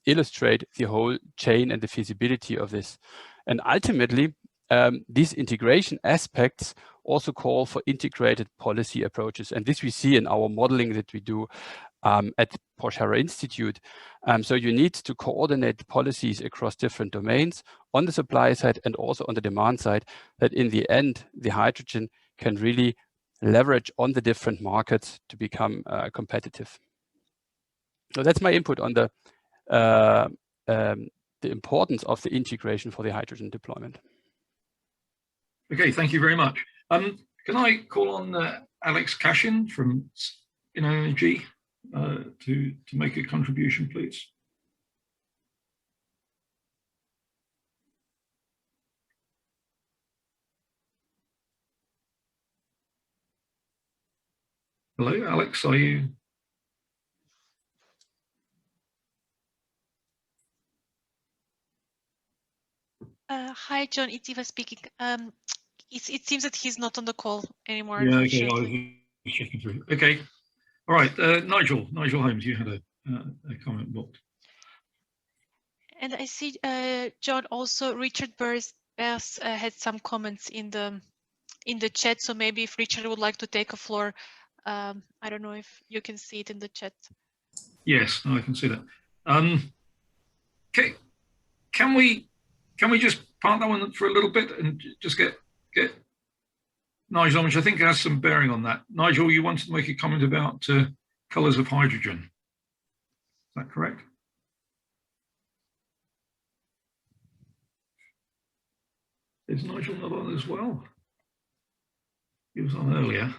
illustrate the whole chain and the feasibility of this. And ultimately, these integration aspects also call for integrated policy approaches. And this we see in our modeling that we do at Porsche Institute. So you need to coordinate policies across different domains on the supply side and also on the demand side, that in the end, the hydrogen can really leverage on the different markets to become competitive. So that's my input on the importance of the integration for the hydrogen deployment. Okay, thank you very much. Can I call on Alex Cashin from Energy to make a contribution, please? Hello, Alex, are you? Hi, John, it's Eva speaking. It seems that he's not on the call anymore. Yeah, okay, I was checking through. Okay, all right, Nigel Holmes, you had a comment booked. And I see, John, also Richard Burrs had some comments in the chat. So maybe if Richard would like to take a floor, I don't know if you can see it in the chat. Yes, no, I can see that. Okay, can we just park that one for a little bit and just get Nigel, which I think has some bearing on that. Nigel, you wanted to make a comment about colours of hydrogen. Is that correct? Is Nigel not on as well? He was on earlier.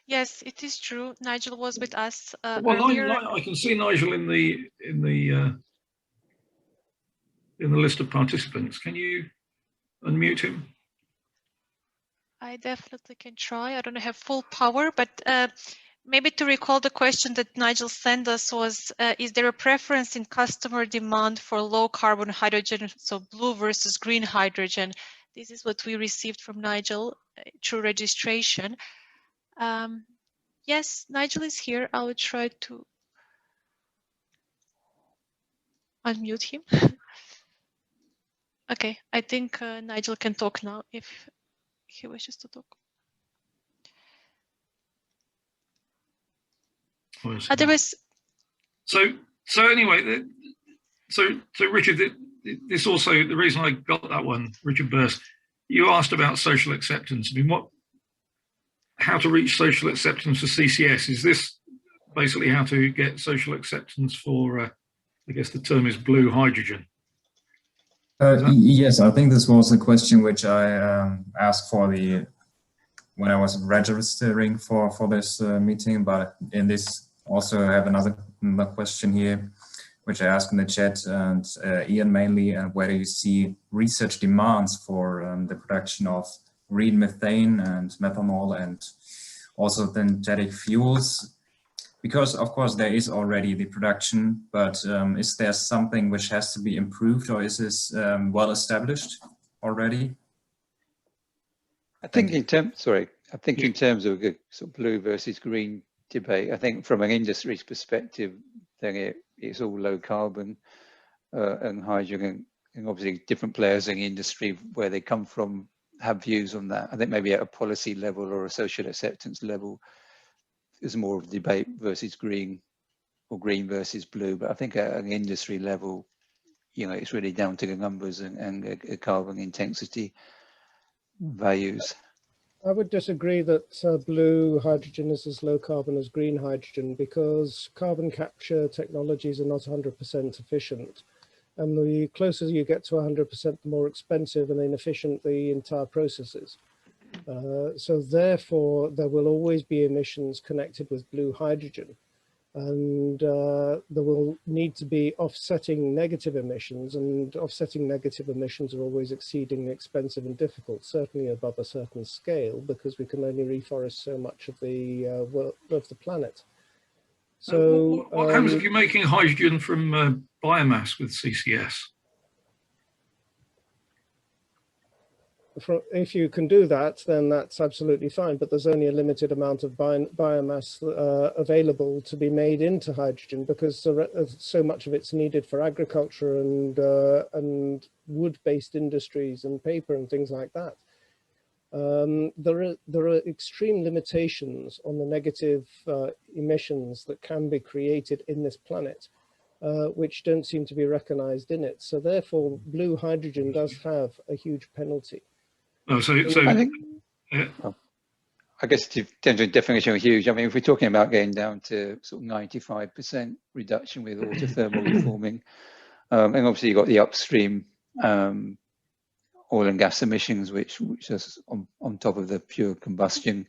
Yes, it is true. Nigel was with us well, earlier. I can see Nigel in the list of participants. Can you unmute him? I definitely can try. I don't have full power, but maybe to recall the question that Nigel sent us was, is there a preference in customer demand for low carbon hydrogen, so blue versus green hydrogen? This is what we received from Nigel through registration. Yes, Nigel is here. I will try to unmute him. Okay, I think Nigel can talk now if he wishes to talk. Otherwise, so anyway, so Richard, this also the reason I got that one, Richard Burst, you asked about social acceptance. I mean, how to reach social acceptance for CCS? Is this basically how to get social acceptance for? I guess the term is blue hydrogen. Yes, I think this was a question which I asked for when I was registering for this meeting, but in this also I have another question here, which I asked in the chat, and Ian mainly, and where do you see research demands for the production of green methane and methanol and also synthetic fuels? because of course there is already the production, but is there something which has to be improved, or is this well established already? I think in terms of the sort of blue versus green debate, I think from an industry's perspective, then it's all low carbon and hydrogen, and obviously different players in the industry where they come from have views on that. I think maybe at a policy level or a social acceptance level, there's more of a debate versus green or green versus blue. But I think at an industry level, you know, it's really down to the numbers and carbon intensity values. I would disagree that blue hydrogen is as low carbon as green hydrogen, because carbon capture technologies are not 100% efficient. And the closer you get to 100%, the more expensive and inefficient the entire process is. So therefore, there will always be emissions connected with blue hydrogen. And there will need to be offsetting negative emissions, and offsetting negative emissions are always exceedingly expensive and difficult, certainly above a certain scale, because we can only reforest so much of the planet. So what happens if you're making hydrogen from biomass with CCS? If you can do that, then that's absolutely fine, but there's only a limited amount of biomass available to be made into hydrogen, because so much of it's needed for agriculture and wood-based industries and paper and things like that. There are extreme limitations on the negative emissions that can be created in this planet, which don't seem to be recognized in it. So therefore, blue hydrogen does have a huge penalty. I think, I guess in terms of definition of huge, I mean, if we're talking about getting down to sort of 95% reduction with autothermal reforming, and obviously you've got the upstream oil and gas emissions, which is on top of the pure combustion.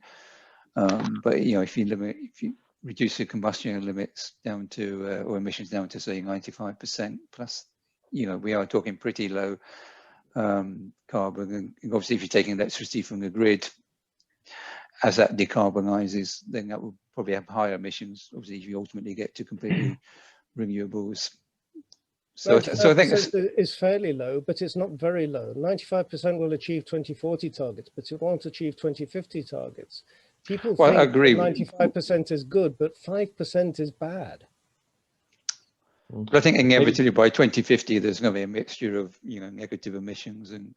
But you know, if you reduce the combustion limits down to or emissions down to say 95% plus, you know, we are talking pretty low carbon. And obviously, if you're taking electricity from the grid, as that decarbonizes, then that will probably have higher emissions. Obviously, if you ultimately get to completely renewables. So I think it's fairly low, but it's not very low. 95% will achieve 2040 targets, but it won't achieve 2050 targets. People think I agree. 95% is good, but 5% is bad. But I think inevitably by 2050, there's going to be a mixture of, you know, negative emissions and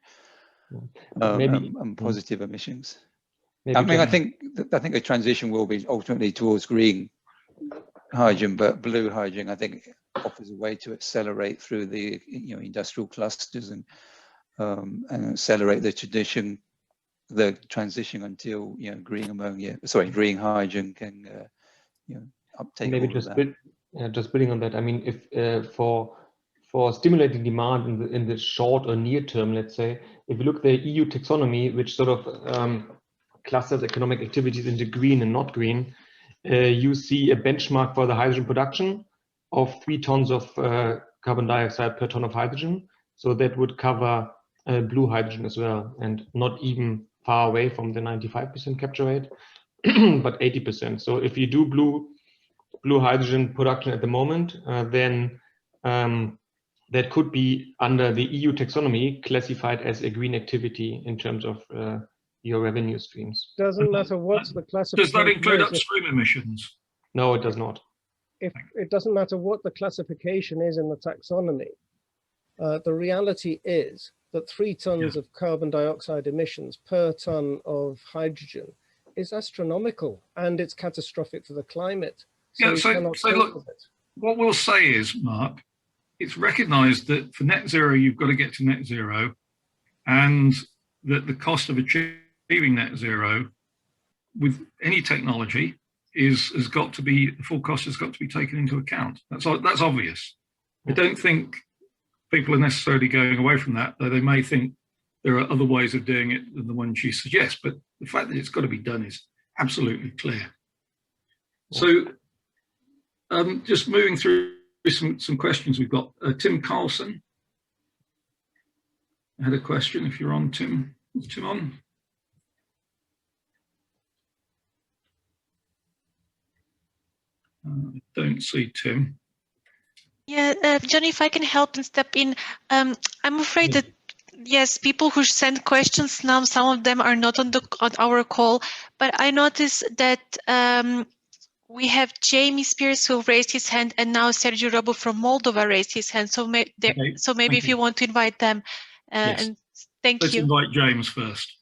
positive emissions. I mean, I think the transition will be ultimately towards green hydrogen, but blue hydrogen, I think, offers a way to accelerate through the, you know, industrial clusters and accelerate the transition until, you know, green hydrogen can you know, uptake. Maybe just building on that. I mean, if for stimulating demand in the short or near term, let's say, if you look at the EU taxonomy, which sort of clusters economic activities into green and not green, you see a benchmark for the hydrogen production of 3 tons of carbon dioxide per ton of hydrogen. So that would cover blue hydrogen as well, and not even far away from the 95% capture rate, but 80%. So if you do blue hydrogen production at the moment, then that could be under the EU taxonomy classified as a green activity in terms of your revenue streams. Doesn't matter what the classification. Does that include upstream emissions? No, it does not. It doesn't matter what the classification is in the taxonomy. The reality is that 3 tons of carbon dioxide emissions per ton of hydrogen is astronomical, and it's catastrophic for the climate. So, so look, what we'll say is, Mark, it's recognised that for net zero, you've got to get to net zero, and that the cost of achieving net zero with any technology has got to be, the full cost has got to be taken into account. That's obvious. I don't think people are necessarily going away from that, though they may think there are other ways of doing it than the ones you suggest, but the fact that it's got to be done is absolutely clear. So just moving through some questions we've got. Tim Carlson had a question, if you're on, Tim. Is Tim on? I don't see Tim. Yeah, Johnny, if I can help and step in, I'm afraid that yes, people who send questions now, some of them are not on our call, but I noticed that we have Jamie Spears who raised his hand, and now Sergio Robo from Moldova raised his hand. So, maybe if you want to invite them, Yes. and thank Let's you. invite James first.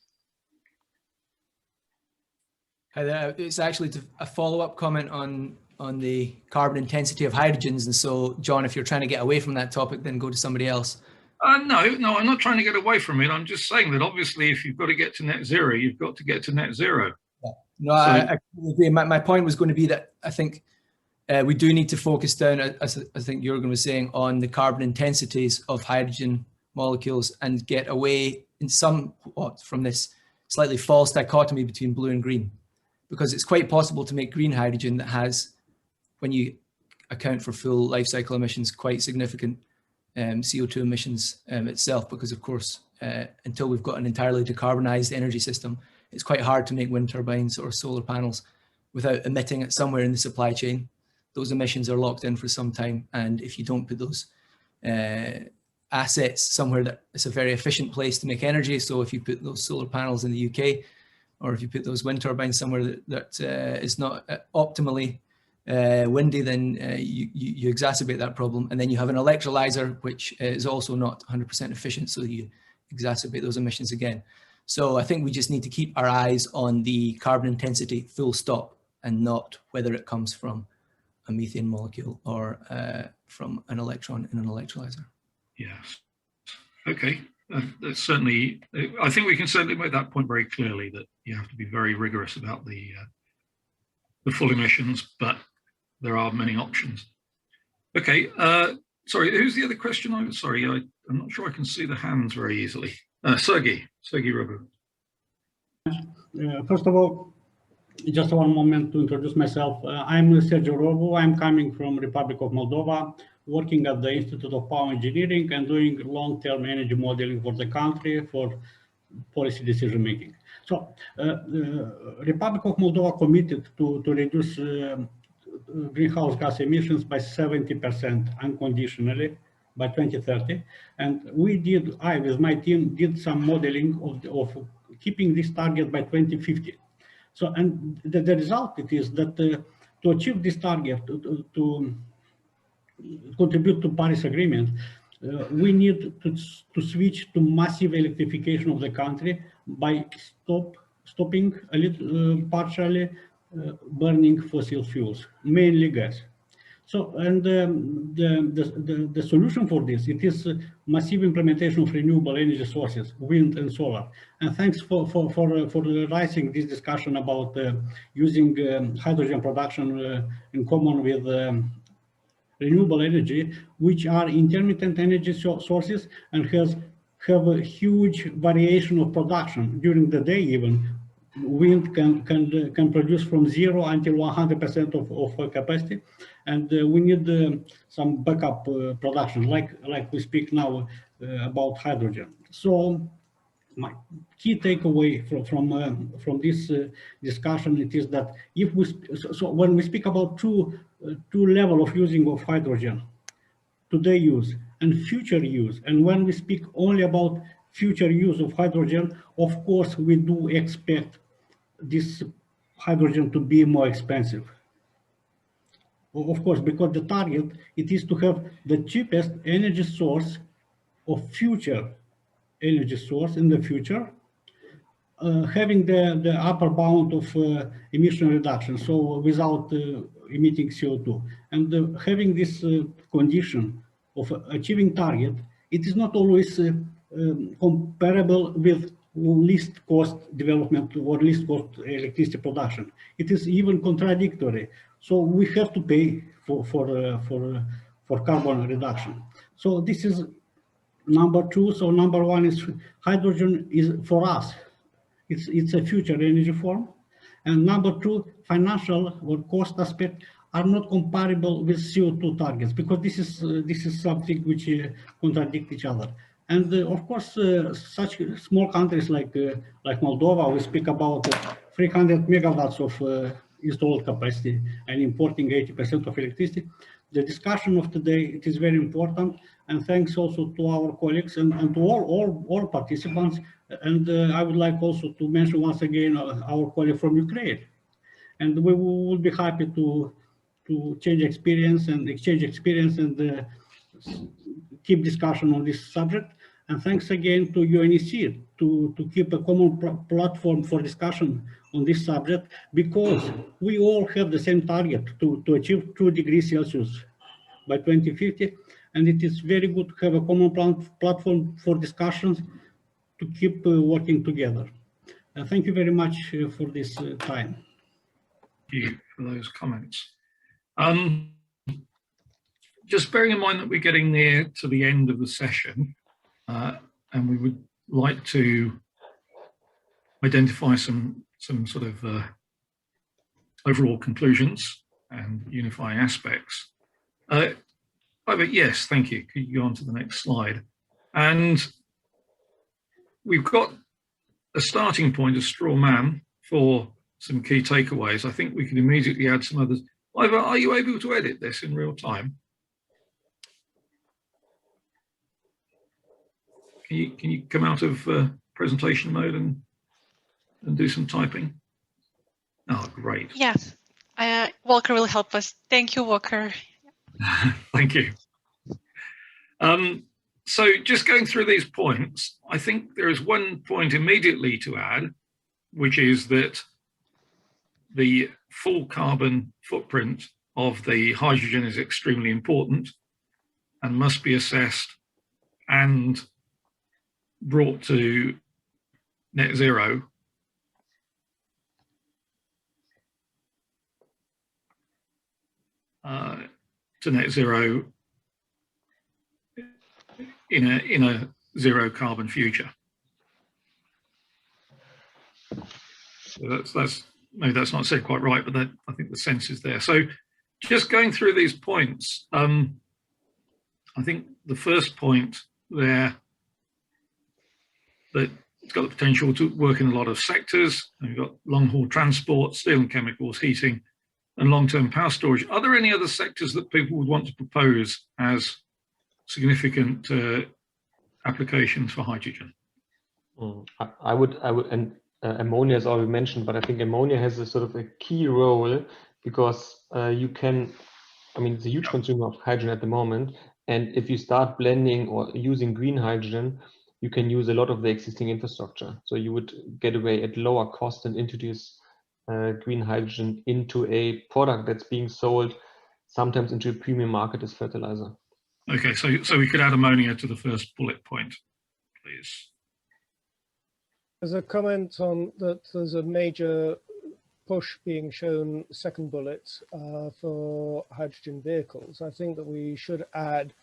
Hi there. It's actually a follow-up comment on the carbon intensity of hydrogens. And so, John, if you're trying to get away from that topic, then go to somebody else. No, I'm not trying to get away from it. I'm just saying that obviously if you've got to get to net zero, you've got to get to net zero. Yeah. No, I agree. My point was going to be that I think we do need to focus down, as I think Jürgen was saying, on the carbon intensities of hydrogen molecules and get away in somewhat from this slightly false dichotomy between blue and green. Because it's quite possible to make green hydrogen that has, when you account for full life cycle emissions, quite significant CO2 emissions itself, because of course, until we've got an entirely decarbonized energy system, it's quite hard to make wind turbines or solar panels without emitting it somewhere in the supply chain. Those emissions are locked in for some time. And if you don't put those assets somewhere that it's a very efficient place to make energy, so if you put those solar panels in the UK, or if you put those wind turbines somewhere that is not optimally windy, then you exacerbate that problem. And then you have an electrolyzer, which is also not 100% efficient, so you exacerbate those emissions again. So I think we just need to keep our eyes on the carbon intensity full stop, and not whether it comes from a methane molecule or from an electron in an electrolyzer. Yes. Okay. That's certainly, I think we can certainly make that point very clearly, that you have to be very rigorous about the full emissions, but there are many options. Okay, sorry, who's the other question? I'm sorry, I'm not sure I can see the hands very easily. Sergey Robo. First of all, just one moment to introduce myself. I'm Sergio Robo. I'm coming from Republic of Moldova, working at the Institute of Power Engineering and doing long-term energy modeling for the country for policy decision making. So, Republic of Moldova committed to reduce greenhouse gas emissions by 70% unconditionally by 2030, and I with my team did some modeling of keeping this target by 2050. So, and the result it is that to achieve this target, to contribute to Paris Agreement, we need to switch to massive electrification of the country by stopping a little partially burning fossil fuels, mainly gas. So, and the solution for this, it is massive implementation of renewable energy sources, wind and solar. And thanks for raising this discussion about using hydrogen production in common with renewable energy, which are intermittent energy sources and have a huge variation of production during the day. Even wind can produce from 0 until 100% of capacity, and we need some backup production, like we speak now about hydrogen. So my key takeaway from this discussion, it is that if we when we speak about two level of using of hydrogen, today use and future use, and when we speak only about future use of hydrogen, of course we do expect this hydrogen to be more expensive. Of course, because the target, it is to have the cheapest energy source of future energy source in the future, having the upper bound of emission reduction, so without emitting CO2. And having this condition of achieving target, it is not always comparable with least cost development or least cost electricity production. It is even contradictory. So we have to pay for carbon reduction. So this is number two. So number one is hydrogen is for us. It's a future energy form. And number two, financial or cost aspect are not comparable with CO2 targets, because this is something which contradict each other. And of course, such small countries like Moldova, we speak about 300 megawatts of installed capacity and importing 80% of electricity. The discussion of today, it is very important, and thanks also to our colleagues and to all participants. And I would like also to mention once again our colleague from Ukraine. And we will be happy to exchange experience and keep discussion on this subject. And thanks again to UNECE to keep a common platform for discussion on this subject, because we all have the same target to achieve 2 degrees Celsius by 2050. And it is very good to have a common platform for discussions to keep working together. Thank you very much for this time. Thank you for those comments. Just bearing in mind that we're getting near to the end of the session, and we would like to identify some sort of overall conclusions and unifying aspects. Yes, thank you. Could you go on to the next slide? And we've got a starting point, a straw man, for some key takeaways. I think we can immediately add some others. Ivor, are you able to edit this in real time? Can you come out of presentation mode and do some typing? Oh, great. Yeah, Walker will help us. Thank you, Walker. Thank you. So just going through these points, I think there is one point immediately to add, which is that the full carbon footprint of the hydrogen is extremely important and must be assessed and brought to net zero in a zero carbon future. So that's maybe that's not said quite right, but that, I think the sense is there. So just going through these points, I think the first point there, that it's got the potential to work in a lot of sectors. We've got long-haul transport, steel and chemicals, heating, and long-term power storage. Are there any other sectors that people would want to propose as significant applications for hydrogen? I would, and ammonia is already mentioned, but I think ammonia has a sort of a key role because you can, I mean, it's a huge consumer of hydrogen at the moment. And if you start blending or using green hydrogen, you can use a lot of the existing infrastructure. So you would get away at lower cost and introduce green hydrogen into a product that's being sold sometimes into a premium market as fertilizer. Okay, so we could add ammonia to the first bullet point, please. There's a comment on that there's a major push being shown, second bullet, for hydrogen vehicles. I think that we should add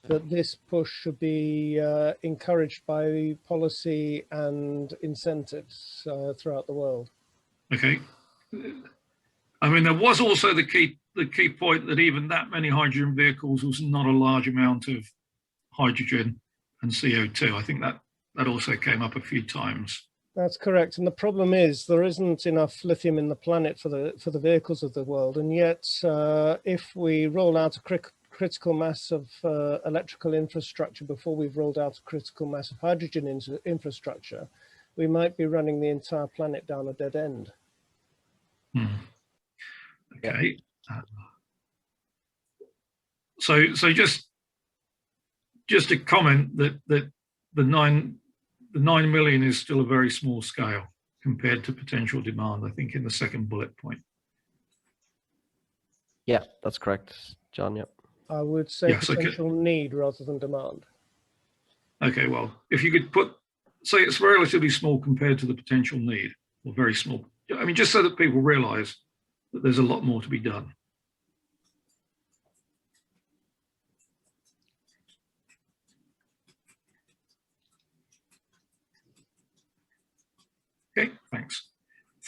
that this push should be encouraged by policy and incentives throughout the world. Okay. I mean, there was also the key point that even that many hydrogen vehicles was not a large amount of hydrogen and CO2. I think that also came up a few times. That's correct, and the problem is there isn't enough lithium in the planet for the vehicles of the world, and yet if we roll out a critical mass of electrical infrastructure before we've rolled out a critical mass of hydrogen infrastructure, we might be running the entire planet down a dead end. Okay. So just a comment that the 9 million is still a very small scale compared to potential demand, I think, in the second bullet point. Yeah, that's correct, John. Yep. I would say yes, potential need rather than demand. Okay, well, if you could say it's relatively small compared to the potential need, or very small. I mean, just so that people realize that there's a lot more to be done. Okay, thanks.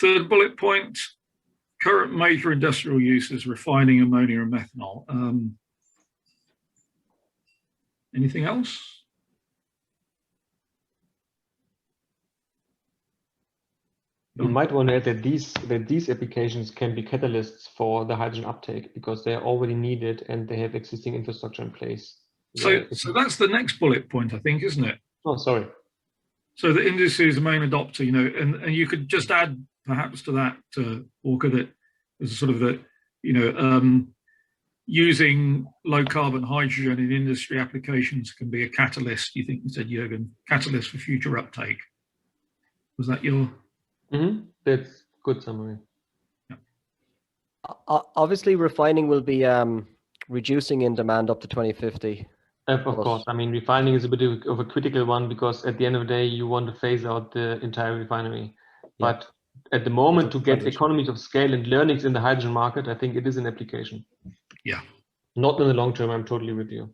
Third bullet point, current major industrial uses, refining ammonia and methanol. Anything else? We might want to add that these applications can be catalysts for the hydrogen uptake because they're already needed and they have existing infrastructure in place. So that's the next bullet point, I think, isn't it? Oh, sorry. So the industry is the main adopter, you know, and you could just add perhaps to that, Walker, that as sort of the, you know, using low carbon hydrogen in industry applications can be a catalyst. You think you said, Jürgen, catalyst for future uptake. Was that your? Mm-hmm. That's good summary. Yeah. Obviously, refining will be reducing in demand up to 2050. Of course, I mean, refining is a bit of a critical one because at the end of the day, you want to phase out the entire refinery. Yeah. But at the moment, to get economies of scale and learnings in the hydrogen market, I think it is an application. Yeah. Not in the long term, I'm totally with you.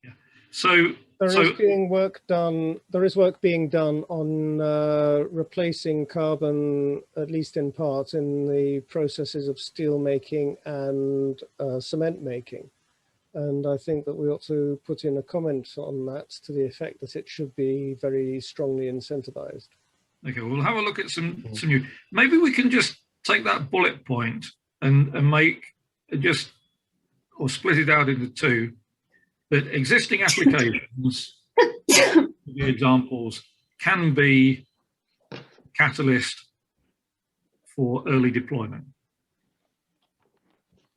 Yeah. So there is work being done on replacing carbon, at least in part, in the processes of steel making and cement making. And I think that we ought to put in a comment on that to the effect that it should be very strongly incentivized. Okay, we'll have a look at some new. Maybe we can just take that bullet point and make just, or split it out into two, that existing applications, the examples, can be catalyst for early deployment.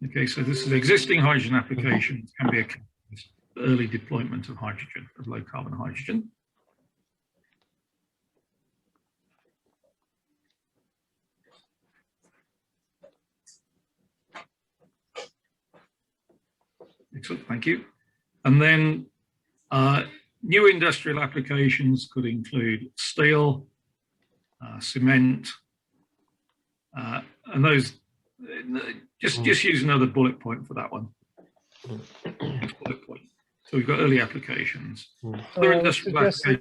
Okay, so this is existing hydrogen applications can be a catalyst for early deployment of hydrogen, of low carbon hydrogen. Excellent, thank you. And then new industrial applications could include steel, cement, and those. Just use another bullet point for that one. Bullet point. So we've got early applications. Other industrial applications.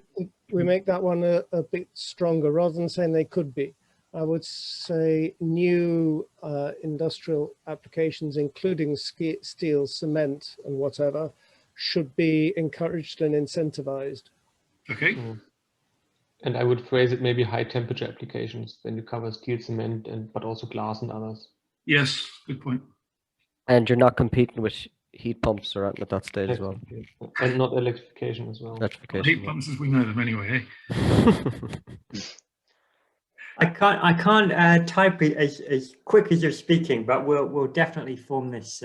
We make that one a bit stronger rather than saying they could be. I would say new industrial applications, including steel, cement, and whatever, should be encouraged and incentivized. Okay. And I would phrase it maybe high temperature applications. Then you cover steel, cement, but also glass and others. Yes, good point. And you're not competing with heat pumps or at that stage as well. And not electrification as well. Well, heat pumps as we know them anyway. Eh? I can't type it as quick as you're speaking, but we'll definitely form this.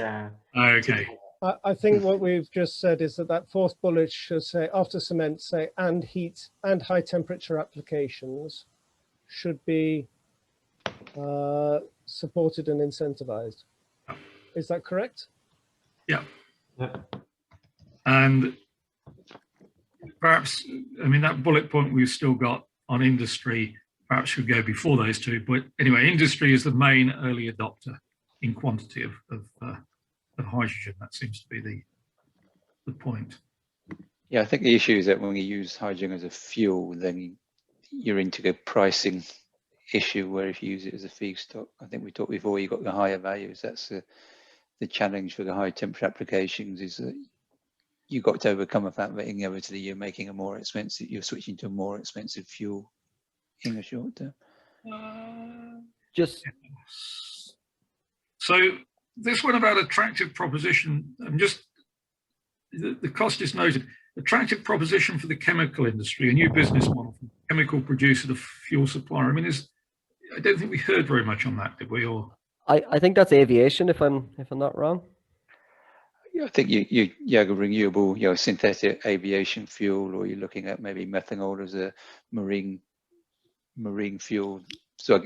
Okay. I think what we've just said is that fourth bullet should say, after cement, say, and heat and high temperature applications should be supported and incentivized. Is that correct? Yeah. And perhaps, I mean, that bullet point we've still got on industry perhaps should go before those two. But anyway, industry is the main early adopter in quantity of hydrogen. That seems to be the point. Yeah, I think the issue is that when we use hydrogen as a fuel, then you're into a pricing issue where if you use it as a feedstock, I think we talked before, you've got the higher values. That's the challenge for the high temperature applications, is that you've got to overcome the fact that inevitably you're making a more expensive, you're switching to a more expensive fuel in the short term. So this one about attractive proposition, the cost is noted. Attractive proposition for the chemical industry, a new business model from chemical producer to fuel supplier. I mean, I don't think we heard very much on that, did we? Or I think that's aviation, if I'm not wrong. Yeah, I think you have a renewable, synthetic aviation fuel, or you're looking at maybe methanol as a marine fuel. So,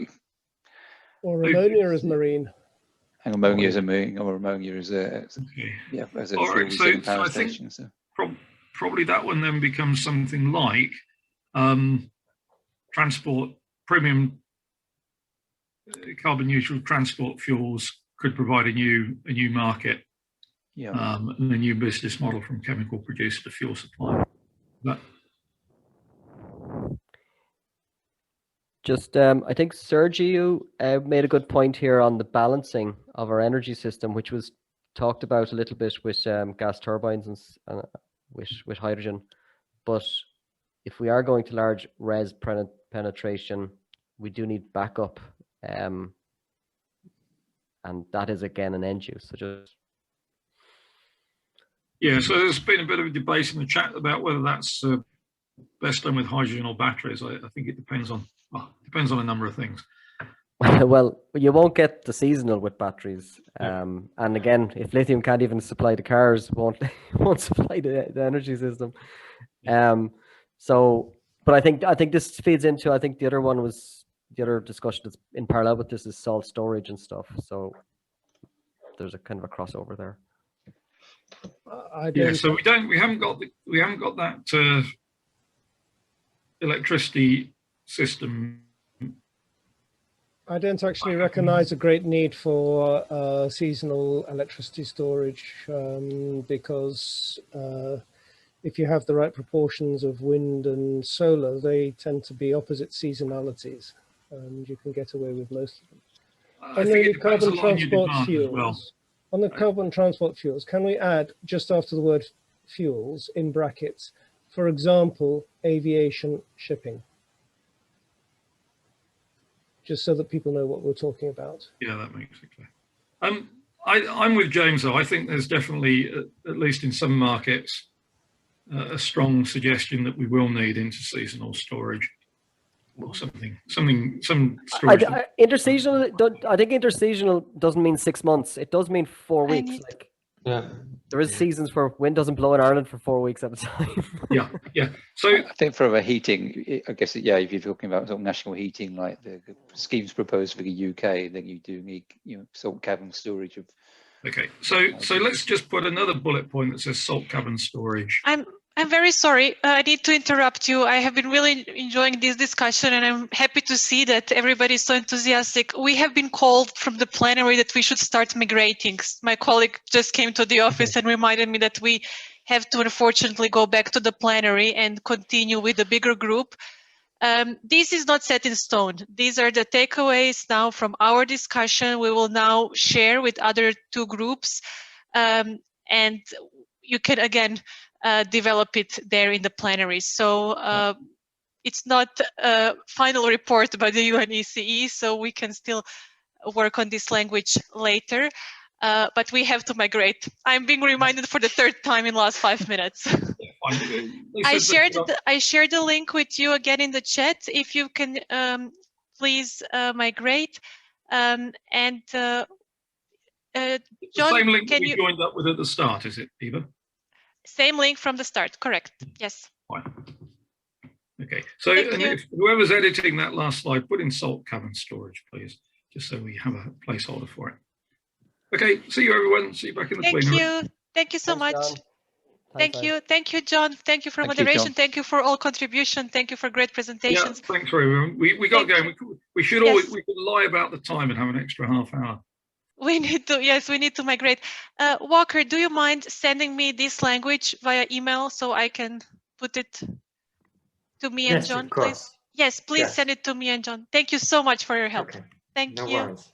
or ammonia as marine. And ammonia as a marine, or ammonia as a as a fuel in power station. So probably that one then becomes something like transport, premium carbon neutral transport fuels could provide a new market, and a new business model from chemical producer to fuel supplier. I think Sergio made a good point here on the balancing of our energy system, which was talked about a little bit with gas turbines and with hydrogen. But if we are going to large res penetration, we do need backup, and that is again an end use. So just yeah, so there's been a bit of a debate in the chat about whether that's best done with hydrogen or batteries. I think it depends on a number of things. well, you won't get the seasonal with batteries, and again, if lithium can't even supply the cars, won't supply the energy system. So, but I think this feeds into, I think the other discussion that's in parallel with this is salt storage and stuff. So there's a kind of a crossover there. Yeah, so we haven't got that electricity system. I don't actually recognise a great need for seasonal electricity storage because if you have the right proportions of wind and solar, they tend to be opposite seasonalities, and you can get away with most of them. I think it depends a lot on your demand as well. On the carbon transport fuels, can we add, just after the word fuels, in brackets, for example, aviation shipping? Just so that people know what we're talking about. Yeah, that makes it clear. I'm with James, though. I think there's definitely, at least in some markets, a strong suggestion that we will need interseasonal storage or some storage. Interseasonal, I think interseasonal doesn't mean 6 months. It does mean 4 weeks. Yeah. There is seasons where wind doesn't blow in Ireland for 4 weeks at a time. Yeah. So I think for a heating, I guess, yeah, if you're talking about sort of national heating, like the schemes proposed for the UK, then you do need, salt cavern storage of. Okay, so let's just put another bullet point that says salt cavern storage. I'm very sorry. I need to interrupt you. I have been really enjoying this discussion, and I'm happy to see that everybody is so enthusiastic. We have been called from the plenary that we should start migrating. My colleague just came to the office and reminded me that we have to unfortunately go back to the plenary and continue with a bigger group. This is not set in stone. These are the takeaways now from our discussion. We will now share with other two groups, and you can again develop it there in the plenary. So it's not a final report by the UNECE, so we can still work on this language later. But we have to migrate. I'm being reminded for the third time in the last 5 minutes. I shared the link with you again in the chat. If you can please migrate. John, the same link that we joined up with at the start, is it, Eva? Same link from the start, correct? Yes. Fine. Okay. So if whoever's editing that last slide, put in salt cavern storage, please, just so we have a placeholder for it. Okay. See you, everyone. See you back in the plenary. Thank you so much. Thank you, John. Thank you for moderation. Thank you for all contribution. Thank you for great presentations. Yeah, thanks for everyone. We got going. We should always we could lie about the time and have an extra half hour. We need to migrate. Walker, do you mind sending me this language via email so I can put it to me and John, please? Yes, please send it to me and John. Thank you so much for your help. Okay. Thank you. Worries.